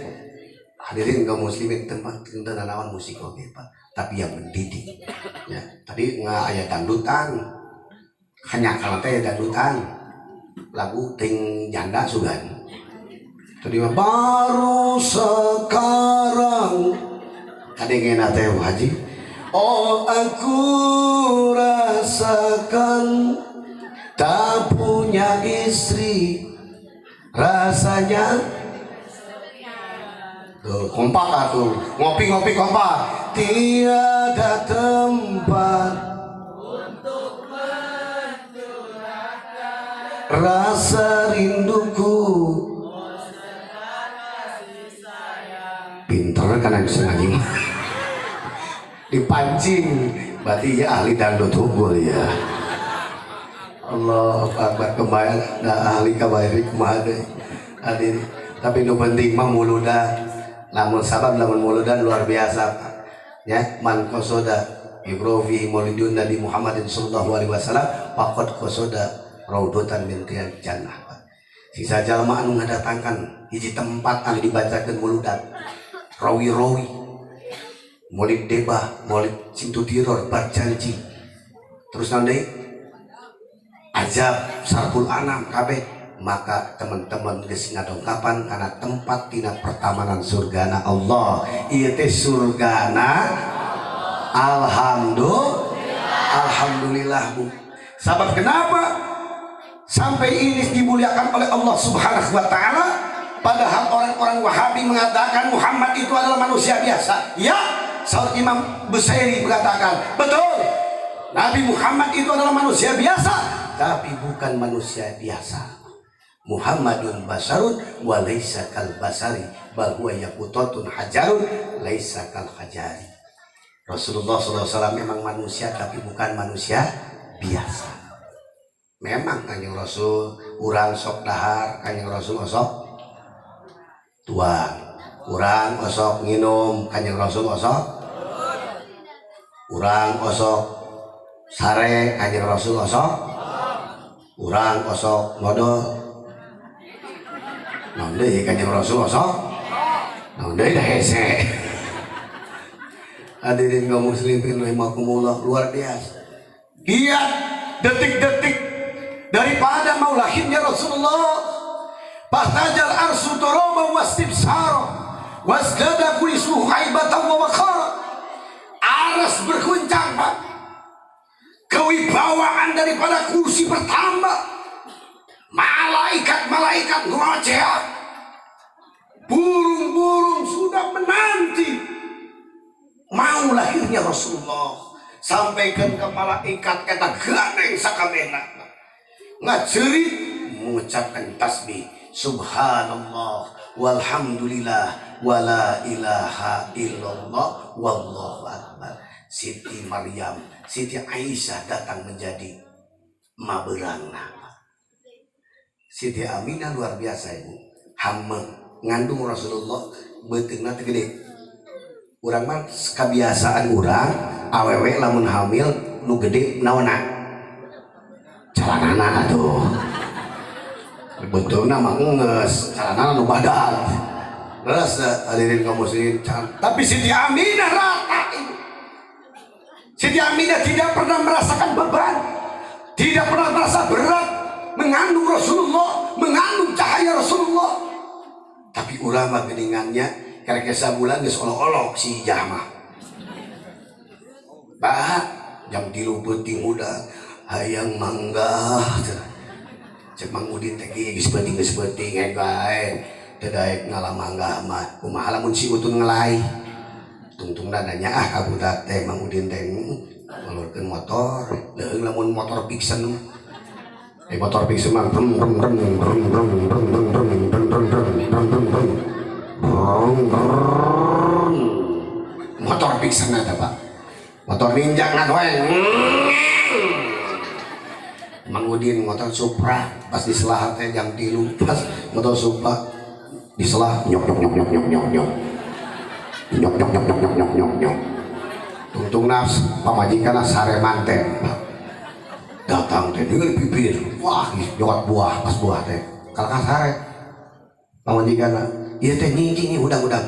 hadirin kaum muslimin tempat tentang musik oke Pak tapi yang mendidik ya tadi aya dangdutan hanya kalau teh dangdutan lagu ting janda sugan tadi mah baru sekarang kadengena teh haji oh aku rasakan tak punya istri rasanya tuh kompak atuh ngopi kompak tiada tempat untuk mencurahkan rasa rinduku pinter kan yang bisa ngaji dipancing berarti ya ahli dangdut unggul ya Allah akbar kembali dah ahli kabairi kumaha deui hadir tapi nu penting mah muludan lamun sabab lamun muludan luar biasa ya man qasoda yugrofi maulidun Nabi Muhammadin sallallahu alaihi wasallam faqad qasoda raudhatan min riyadil jannah sisa jalma anu ngadatangkan hiji tempat anu dibacakeun muludan rawi Maulid debah, maulid cintu tiror, berjanji. Terus nanti azab, sarful anam, kabeh. Maka teman-teman geus ngadongkapan karena tempat tina pertamanan surgana Allah. Ieu teh surgana alhamdulillah Bu. Sabab kenapa sampai ini dimuliakan oleh Allah Subhanahu wa taala? Padahal orang-orang Wahabi mengatakan Muhammad itu adalah manusia biasa. Ya, saud Imam Busairi mengatakan, betul. Nabi Muhammad itu adalah manusia biasa, tapi bukan manusia biasa. Muhammadun basarun wa laisa kal basari bal huwa yaqutatun hajarun laisa kal hajari. Rasulullah SAW memang manusia tapi bukan manusia biasa. Memang Kanjeng Rasul urang sok dahar, Kanjeng Rasul osok tuang, urang osok nginum, Kanjeng Rasul osok urang osok sare, Kanjeng Rasul osok urang osok ngodol. Naon deui Kanjeng Rasul osok naon deui dah hese. Hadirin kaum muslimin rahimakumullah, luar biasa. Lihat detik-detik daripada mau lahirnya Rasulullah. Bahtajal arsu toroba wastibsara wasdada kulismuhu haibatan wa waqara. Aras berguncang Pak. Kewibawaan daripada kursi bertambah. Malaikat-malaikat ngoceh. Burung-burung sudah menanti mau lahirnya Rasulullah. Sampaikan ke malaikat eta gandeng sakabehna ngacerit mengucapkan tasbih subhanallah walhamdulillah wala ilaha illallah wallahu akbar. Siti Maryam, Siti Aisyah datang menjadi maberangna. Siti Aminah luar biasa Ibu, hamba ngandung Rasulullah beuteungna teh gede. Urang mah kebiasaan urang awewe lamun hamil nu gede naonna calanana atuh. Betulna mah geus calanana nu badag. Geus hadirin kaum muslimin. Tapi Siti Aminah rata Ibu. Siti Aminah tidak pernah merasakan beban, tidak pernah merasa berat mengandung Rasulullah, mengandung cahaya Rasulullah. Tapi urang mah geuningannya karek sabulan geus olok-olok si Jama. Bah, jam 3 peuting udah hayang manggah. Cek Mang Udin teh geus peuting gae. Teu daek ngalah manggah mah. Kumaha lamun si Utun ngelai. Tungtungna nanya ka budak teh Mang Udin teh ngulurkeun motor. Leuweung lamun motor Pixen. Motor Pixen mah rem rem rem rem rem rem rem rem rem rem rem rem rem. Motor Pixen ada Pak. Motor ninja ngadoeng. Mang Udin motor Supra pas diselah teh jam 3 pas motor Supra diselah nyok nyok nyok nyok nyok nyok nyok nyok nyok nyok nyok nyok nyok nyok nyok. Tungtungna pamajikanna sare manten datang teh dengan bibir wah jokat buah pas buah teh kalahkan sare pamajikanna ieu teh nyingking udang-udang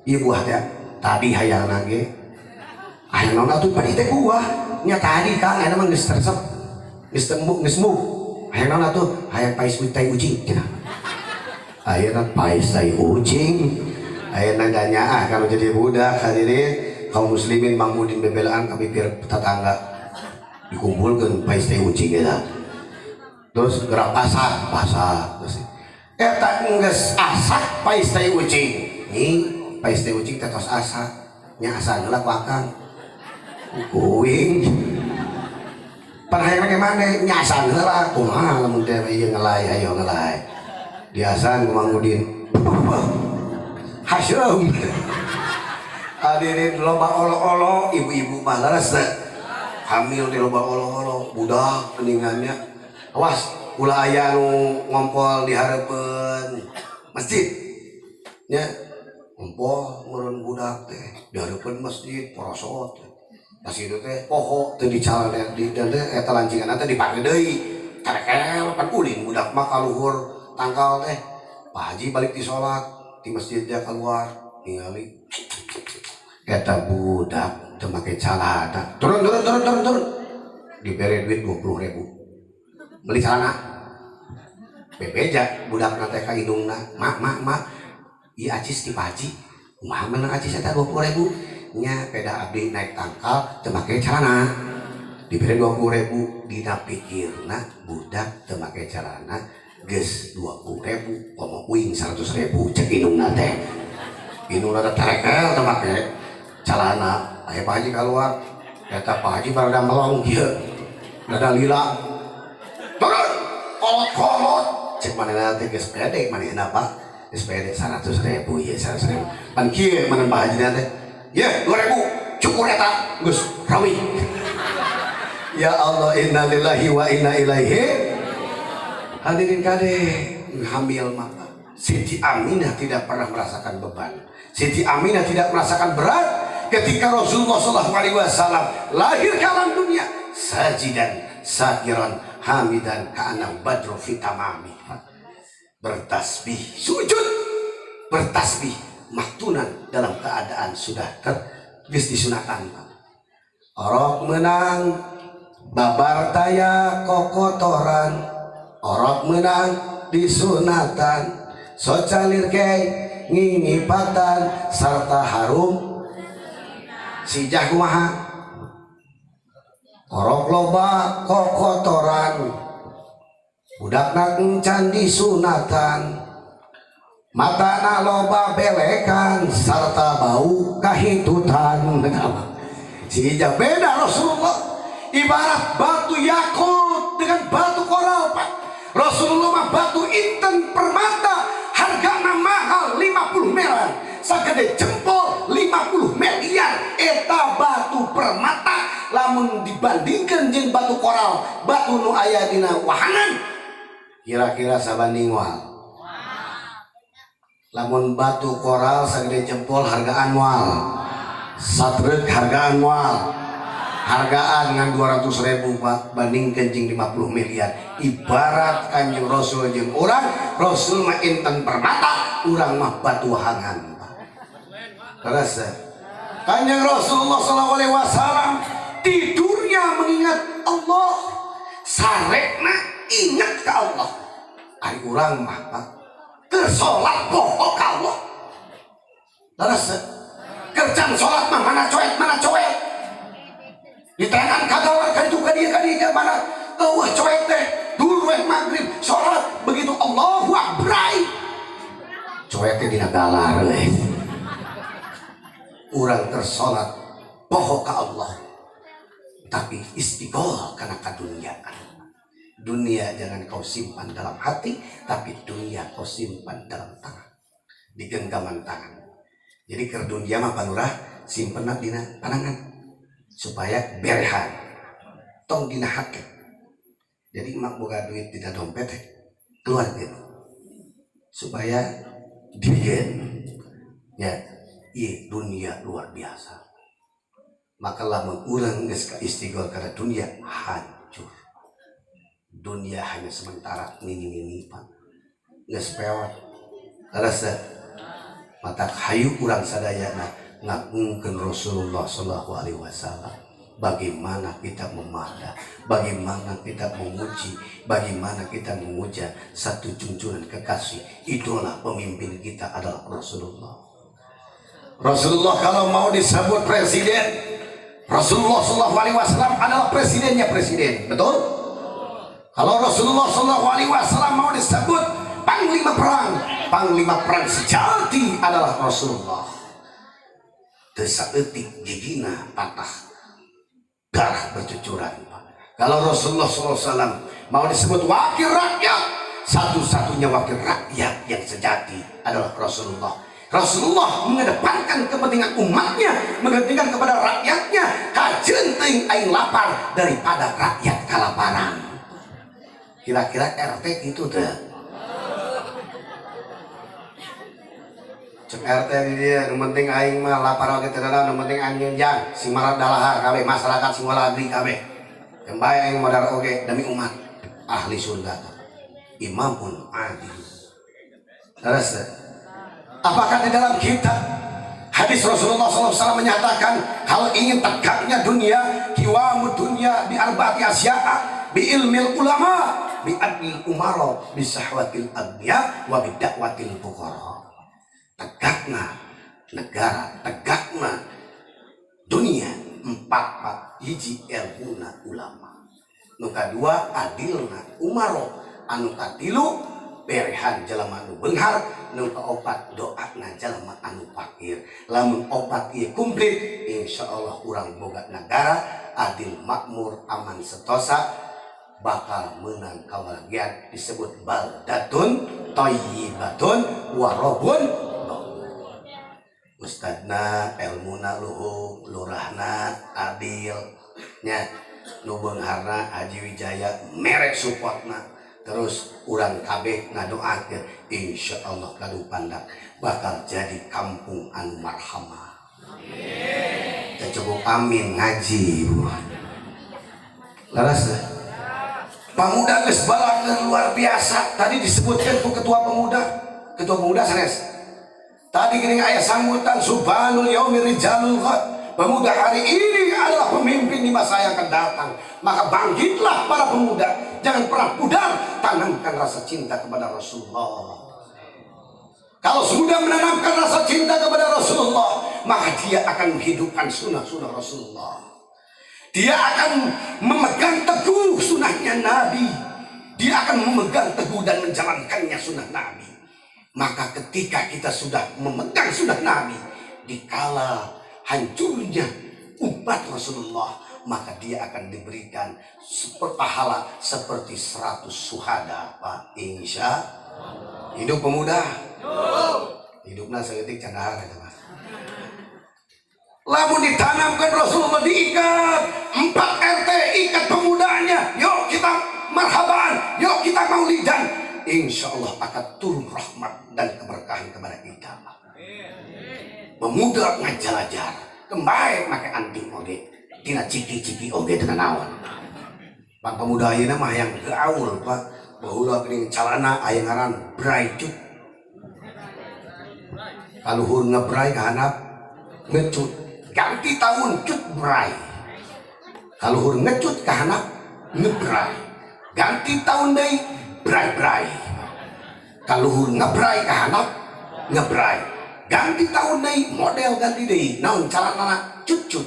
ieu buah teh tadi hayangna ge hayang naon atuh padi teh buah nya tadi Kang eta mah geus resep geus tembuk geus muk hayang naon atuh hayang pais tai ucing cenah ayeuna pais tai ucing ayeuna nyanyaah kalau jadi budak hadirin kaum muslimin Mang Udin bebelaan ka bibir tetangga dikumpulkeun pais teh ucing eta terus gerak pasar terus eta geus asak pais teh ucing nih pais teh ucing teh tos asak nya asa heula ku akang kuing pan hayang mane nya asa heula kumaha lamun teh ieu ngelai ayo ngelai diasan ku Mang Udin hasyum. Hadirin loba olo-olo ibu-ibu mah leres hamil di loba olo-olo budak keningannya awas ulah aya nu ngompol di hareupeun masjid nya ngompol meureun budak teh di hareupeun masjid porosot pas itu teh poho teu dical di teh eta lancingan teh dipake deui karekel pan ulin budak mah kaluhur tangkal teh Pak Haji balik di sholat di masjid dia keluar ningali eta budak teu make calana turun diberi duit 20.000 beli calana bebeja budak nate ka indungna mak ieu acis ti paji kumaha menang acis eta 20.000 nya peda abdi naik tangkal teu make calana diberi 20.000 dina pikirna budak teu make calana geus 20.000 komo uing 100.000 cek indungna teh indungna teh terekel teu make calana aya Pak Haji keluar eta Pak Haji barada melong kieu rada lila turun kolot cek manehna teh geus pede manehna Pak geus pede 100.000 ieu 100.000 pan kieu maneh Pak Haji teh ye 2.000 cukur eta geus rawi ya Allah inna lillahi wa inna ilaihi hadirin kade hamil maka Siti Aminah tidak pernah merasakan beban Siti Aminah tidak merasakan berat ketika Rasulullah SAW lahir ke alam dunia sajidan sakiran hamidan ka'anam badru fitamami bertasbih sujud bertasbih maktunan dalam keadaan sudah disunahkan orok menang babar taya kokotoran orok menang disunatan socalir kei ngingipatan sarta harum sijah kumaha orok loba kokotoran budakna encan disunatan matana loba belekan sarta bau kahitutan sijah beda Rasulullah ibarat batu yakut dengan batu koral Pak Rasulullah mah batu inten permata hargana mahal 50 merah sagede jempol 50 miliar eta batu permata lamun dibandingkan jeung batu koral batu nu aya dina wahanan kira-kira sabanding moal lamun batu koral sagede jempol hargaan moal satreuk hargaan moal hargaan dengan 200.000 Pak bandingkan jeung 50 miliar ibarat Kanjeng Rasul jeung urang Rasul mah inten permata urang mah batu hangan Pak terus Kanjeng Rasulullah SAW tidurnya mengingat Allah sarekna ingat ke Allah ari urang mah Pak tersolat poho ka Allah terus kerjaan sholat mah mana coet di tangan kagawar kan itu kadieu mana eueuh coek teh dulu maghrib sholat begitu Allahu Akbar coek teh dina galar urang tersolat poho ka Allah tapi istighol karena kaduniaan dunia jangan kau simpan dalam hati tapi dunia kau simpan dalam tangan di genggaman tangan jadi keur dunia mah panurah simpenna dina panangan supaya berehan tong dina hake jadi emak boga duit dina dompet keluar gitu supaya dibikin ya iya dunia luar biasa maka lamun urang geus ka istighol karena dunia hancur dunia hanya sementara nini Pak geus pewat rasa mata hayu urang sadayana ngagungkeun Rasulullah SAW bagaimana kita memada bagaimana kita memuji bagaimana kita memuja satu junjungan kekasih idola pemimpin kita adalah Rasulullah kalau mau disebut presiden Rasulullah SAW adalah presidennya presiden betul kalau Rasulullah SAW mau disebut panglima perang sejati adalah Rasulullah saeutik gigina patah darah bercucuran kalau Rasulullah SAW mau disebut wakil rakyat satu-satunya wakil rakyat yang sejati adalah Rasulullah mengedepankan kepentingan umatnya mengedepankan kepada rakyatnya kajenting aing lapar daripada rakyat kalaparan kira-kira RT itu tuh cek RT di dia, yang penting aing mah lapar oge teu naon, yang penting aing nyenjang si marat dalahar kabeh masyarakat sing walabri kabeh. Yang bae aing modal oge demi umat ahli surga. Imamun adil. Terus apakah di dalam kita Hadis Rasulullah SAW menyatakan, kalau ingin tegaknya dunia, kiwamud dunia bi arba'ati asya'a, bi ilmil ulama, bi adlil umara, bi sahwatil agniya, wa bi da'watil fuqara. Tegakna negara, tegakna dunia, 4 Pak, hiji ilmuna ulama, nu kadua adilna umaro, anu katilu berehan jalma anu beunghar, nu kaopat doana jalma anu fakir. Lamun opat ieu komplit, insyaallah urang boga negara adil makmur aman sentosa, bakal menang kabahagiaan, disebut baldatun thayyibatun wa rabbun. Ustadna ilmuna luhung, lurahna adil nya, nu beungharna Haji Wijaya merek supportna. Terus urang kabeh ngadoakeun insyaallah kadu pandak bakal jadi kampung anu marhamah. Amin. Kita cukup amin ngaji. Laras pemuda geus balakeun luar biasa. Tadi disebutkan ku ketua pemuda sanes. Tadi gini ayat sambutan subhanul yaumir rijalul ghad. Pemuda hari ini adalah pemimpin di masa yang akan datang. Maka bangkitlah para pemuda, jangan pernah pudar, tanamkan rasa cinta kepada Rasulullah. Kalau sudah menanamkan rasa cinta kepada Rasulullah, maka dia akan menghidupkan sunnah-sunnah Rasulullah. Dia akan memegang teguh sunnahnya Nabi. Dia akan memegang teguh dan menjalankannya sunnah Nabi. Maka ketika kita sudah memegang sunnah Nabi, dikala hancurnya umat Rasulullah, maka dia akan diberikan pahala seperti 100 syuhada, Pak. Insya hidup pemuda, hidupnya seketik candahar ya, Pak. Lamun ditanamkan Rasulullah, diikat 4 RT, ikat pemudanya, yuk kita marhaban, yuk kita maulidan. Insya Allah akan turun rahmat dan keberkahan kepada kita. Pemuda ngajalajar, kembali pakai anting oge, tina ciki-ciki oge dengan naon. Pak pemuda ayeuna mah yang gaul, Pak. Baheula geuning calana aya ngaran braicut. Kaluhur ngebrai ka handap ngecut. Ganti tahun cut brai. Kaluhur ngecut ka handap ngebrai. Ganti tahun deui brai-brai. Kaluhur ngebrai ka handap ngebrai. Ganti tahun deui model ganti deui naon calana cut-cut.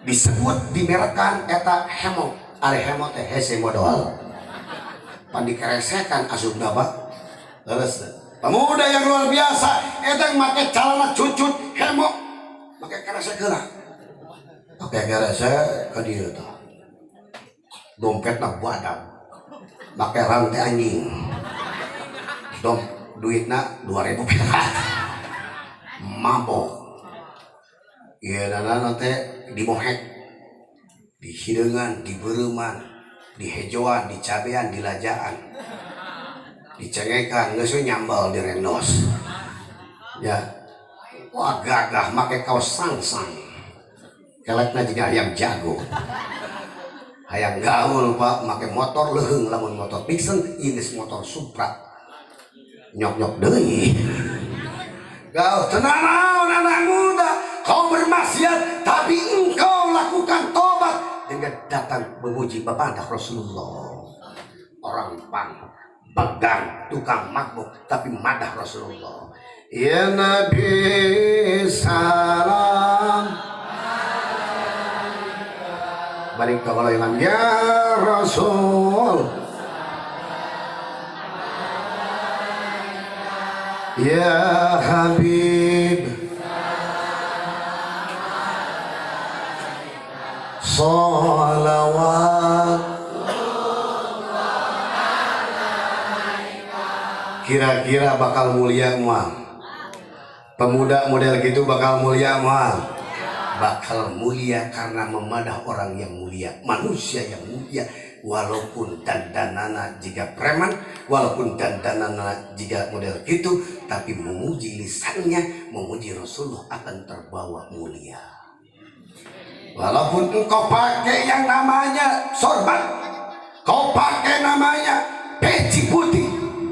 Disebut dimerekan eta hemot. Ari hemot teh hese modal. Pan dikeresekan asupna Pak. Leres. Pemuda yang luar biasa eta yang make calana cut-cut hemot. Make kerese geura. Oke kerese ka dieu tah. Dompetna badak. Make rantai anjing. Duitna 2.000 perak. Mabok. Ieu nana teh dimohek, dihideungan, dibeureman, dihejoan, dicabean, dilajaan, dicengekan, geus we nyambal di rendos. Ya. Wah gagah make kaos sangsang. Kelekna juga ayam jago. Hayang gaul Pak, make motor leuheung lamun motor Pixen, inis motor Supra. Nyok-nyok deui. Kau tenang anak muda, kau bermaksiat tapi engkau lakukan tobat dengan datang memuji bapak Rasulullah. Orang pang, pegang, tukang makmuk tapi madah Rasulullah. Ya Nabi salam. Balik ke Imam ya Rasul. Ya Habib Salawat. Kira-kira bakal mulia mual. Pemuda model gitu bakal mulia mual. Bakal mulia karena memadah orang yang mulia, manusia yang mulia. Walaupun dandanana jika preman, walaupun dandanana jika model gitu, tapi memuji lisannya, memuji Rasulullah akan terbawa mulia. Walaupun engkau pakai yang namanya sorban, kau pakai namanya peci putih,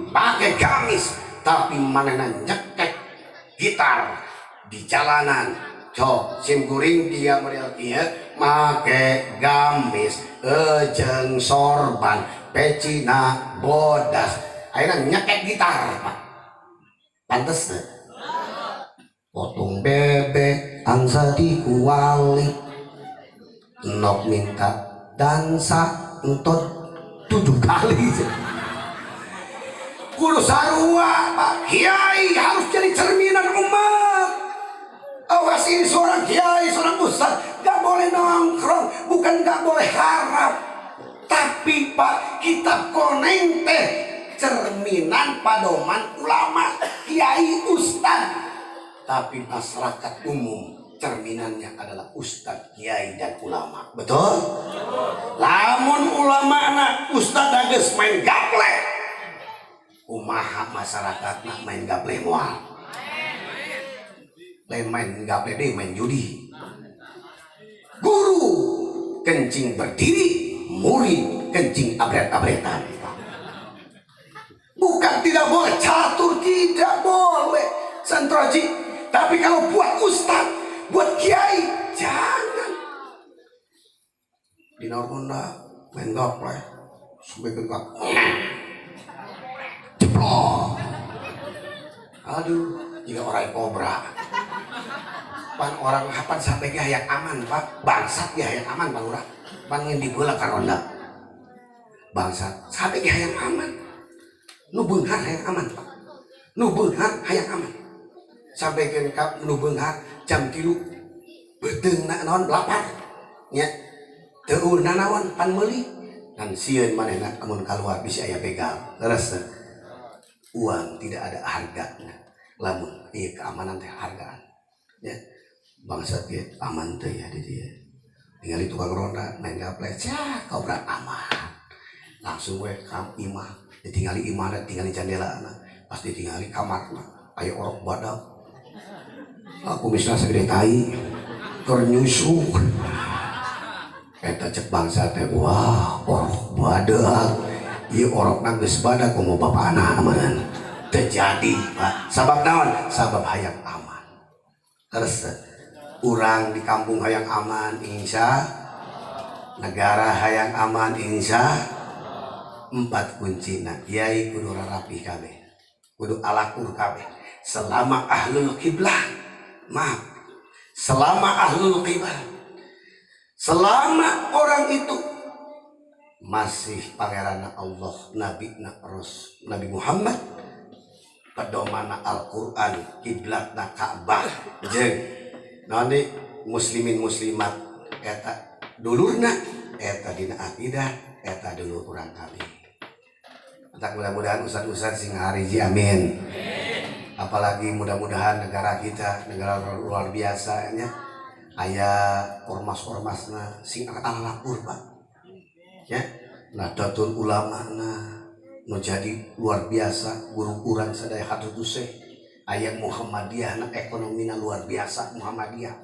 pakai gamis, tapi manehna nyekek gitar di jalanan cok sim kuring dia model kieu make gamis jeung sorban pecina bodas ayeuna nyekek gitar Pak pantes teh potong bebek angsa dikuali nok minta dansa entot 7 kali kudu sarua Pak Kiai harus jadi cerminan umat. Awas ini seorang kiai, seorang ustaz gak boleh nongkrong, bukan gak boleh harap, tapi Pak kita koneng teh cerminan padoman ulama kiai ustaz, tapi masyarakat umum cerminannya adalah ustaz kiai dan ulama. Betul? Lamun ulama anak ustaz dages main gaple, kumaha masyarakat nak main gaple moal. Lain main gaple deh main judi. Guru kencing berdiri, murid kencing abret-abretan. Bukan tidak boleh catur, tidak boleh santroji. Tapi kalau buat ustaz, buat kiai, jangan. Di Narmonda main gaple, sampai gengak. Jeplok. Aduh, jika orang kobra. Pan orang kapan sampai ke hayang aman Pak, bangsat ya hayang aman Bang Lurah. Pan yang dibeula karonda. Bangsat sampai ke hayang aman. Nu beunghar hayang aman Pak. Nu beunghar hayang aman. Sampai ke nu beunghar jam 3 beteungna naon lapar. Nya. Teu nanaon pan meuli. Kan sieun manehna amun kaluar bisa aya begal. Leres teh. Uang tidak ada harganya. Lamun ieu keamanan teh hargaan. Ya. Bangsa dia aman teh ya di dia. Tinggal tukang ronda main gaple, kau berat aman. Langsung we kam imah, ditinggali imah dan tinggali jendela anak. Pas ditinggali kamar mah, ayo orok badak. Aku misalnya segede tai, ternyusuk. Eta cek bangsa teh, wah orok badak. Iya orok nangis badak, mau bapak anak amanan. Terjadi Pak, sabab naon? Sabab hayang aman. Terus urang di kampung hayang aman insya negara hayang aman insya 4 kuncina kiai kudu rapi kabeh kudu alakur kabeh selama ahlul qiblah maaf selama ahlul qiblah selama orang itu masih pangeran Allah Nabi Nabi Muhammad pedomana Al-Quran kiblatna Ka'bah jeung nani muslimin muslimat eta dulurna eta dina akidah eta dulur urang kami. Entah mudah-mudahan ustaz-ustaz sing hariji amin. Apalagi mudah-mudahan negara kita negara luar biasa nya aya ormas-ormasna sing alapur Pak. Ya, Nahdlatul Ulama nu jadi luar biasa guru urang sadaya Hadratus Syekh ayat Muhammadiyah na ekonomina luar biasa Muhammadiyah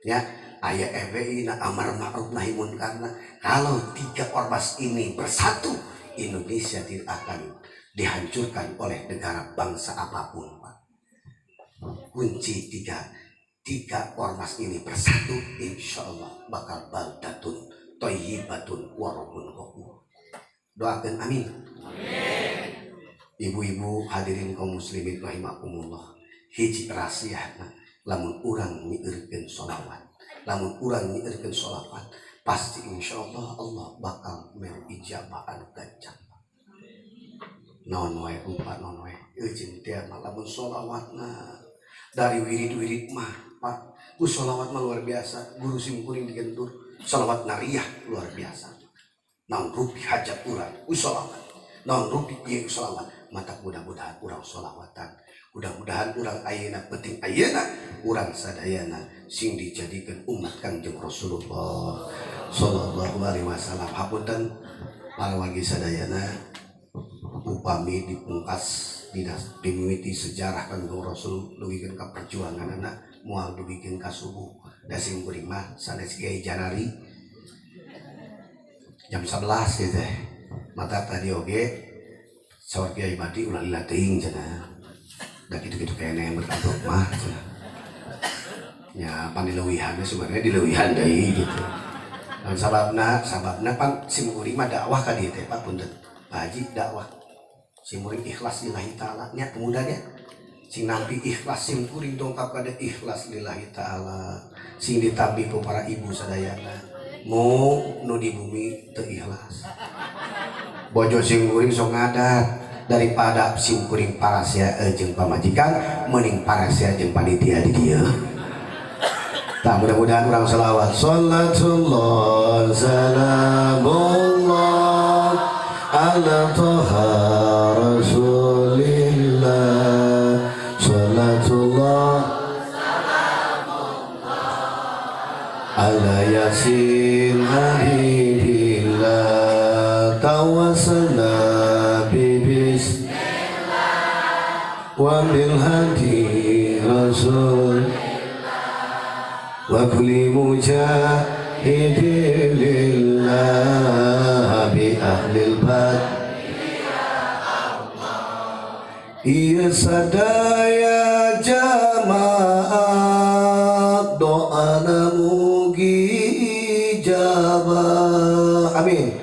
ya ayat FPI na amar ma'ruf nahi munkar. Kalau 3 ormas ini bersatu Indonesia tidak akan dihancurkan oleh negara bangsa apapun Pak. Kunci 3 ormas ini bersatu insya Allah bakal baldatun thayyibatun wa rabbun ghafur. Doakan amin. Ibu-ibu hadirin kaum muslimin rahimakumullah, hiji rahasiana lamun urang nyieurkeun sholawat, lamun urang nyieurkeun sholawat pasti insyaallah Allah bakal merijabah anu gancang. Naon wae rupa naon wae eujeun teh lamun sholawatna dari wirid-wirid mah Pak, ku sholawat mah luar biasa, guru simkuring digentur sholawat nariyah luar biasa. Naon rupi hajat urang ku sholawat, naon rupi ieu sholawat mata mudah-mudahan urang sholawatan, mudah-mudahan urang ayeuna penting ayeuna urang sadayana sing dijadikan umat Kangjeng Rasulullah sallallahu alaihi wasallam. Hapunten para wargi sadayana upami dipungkas dimimiti sejarah Kangjeng Rasul dugikeun ka perjuanganna moal dugikeun ka subuh da sing kuring mah sanes Kiai Janari jam 11 ya teh mata tadi oge sawar Kiai Badi ulah lila teuing cenah. Da kitu-kitu kene berkatok mah cenah. Ya pandilewihan sebenarnya dilewihan deui gitu. Dan sababna pan simuring mah dakwah ka dieu teh Pak punten. Pak Haji dakwah. Simuring ikhlas lillahi taala nya pemuda nya. Sing nampi ikhlas simuring dongkap ka ikhlas lillahi taala. Sing ditampi ku para ibu sadayana. Mu nu di bumi teu ikhlas. Bojo simuring sok ngadat daripada simuring parasya jeung pamajikan mending parasya jeung panitia di dieu. Nah, mudah-mudahan kurang selawat. Salatullah salamullah ala toha rasulillah. Salatullah ala yasin habibillah. Tawassalna bibismillah wa bil hadi rasul wa kulli mujahidin lillah bi ahlil bad. Iya sadaya jamaah doa mugi ijabah. Amin.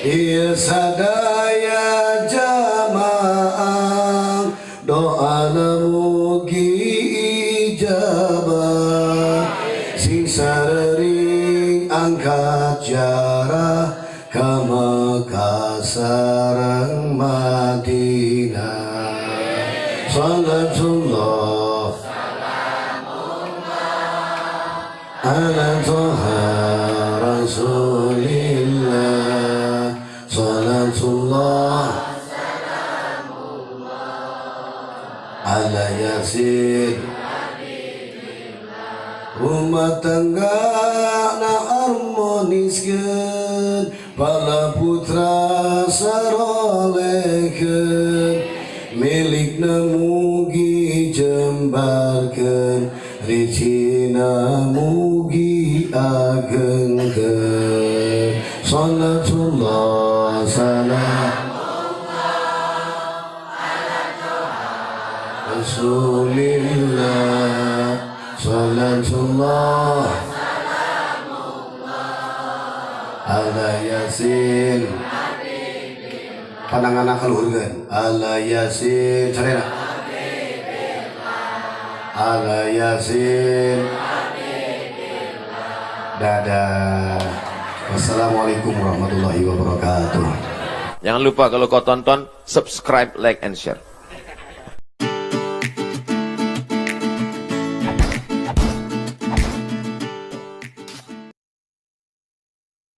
Iya sadaya jamaah doa mugi ijabah. Sarering angkat jarak ke Mekah sareng Madinah. Salatullah ala toha rasulillah. Salatullah ala yasin rumah tangga na harmoniskeun bala putra sarolehkeun milikna mugi jembarkeun rizina mugi agengkeun. Salatullah salamullah ala rasulillah. Salatullah ala yasin pandangan kaluhurkeun ala yasin carena ala yasin dadah. Wassalamualaikum warahmatullahi wabarakatuh. Jangan lupa kalau kau tonton, subscribe, like, and share.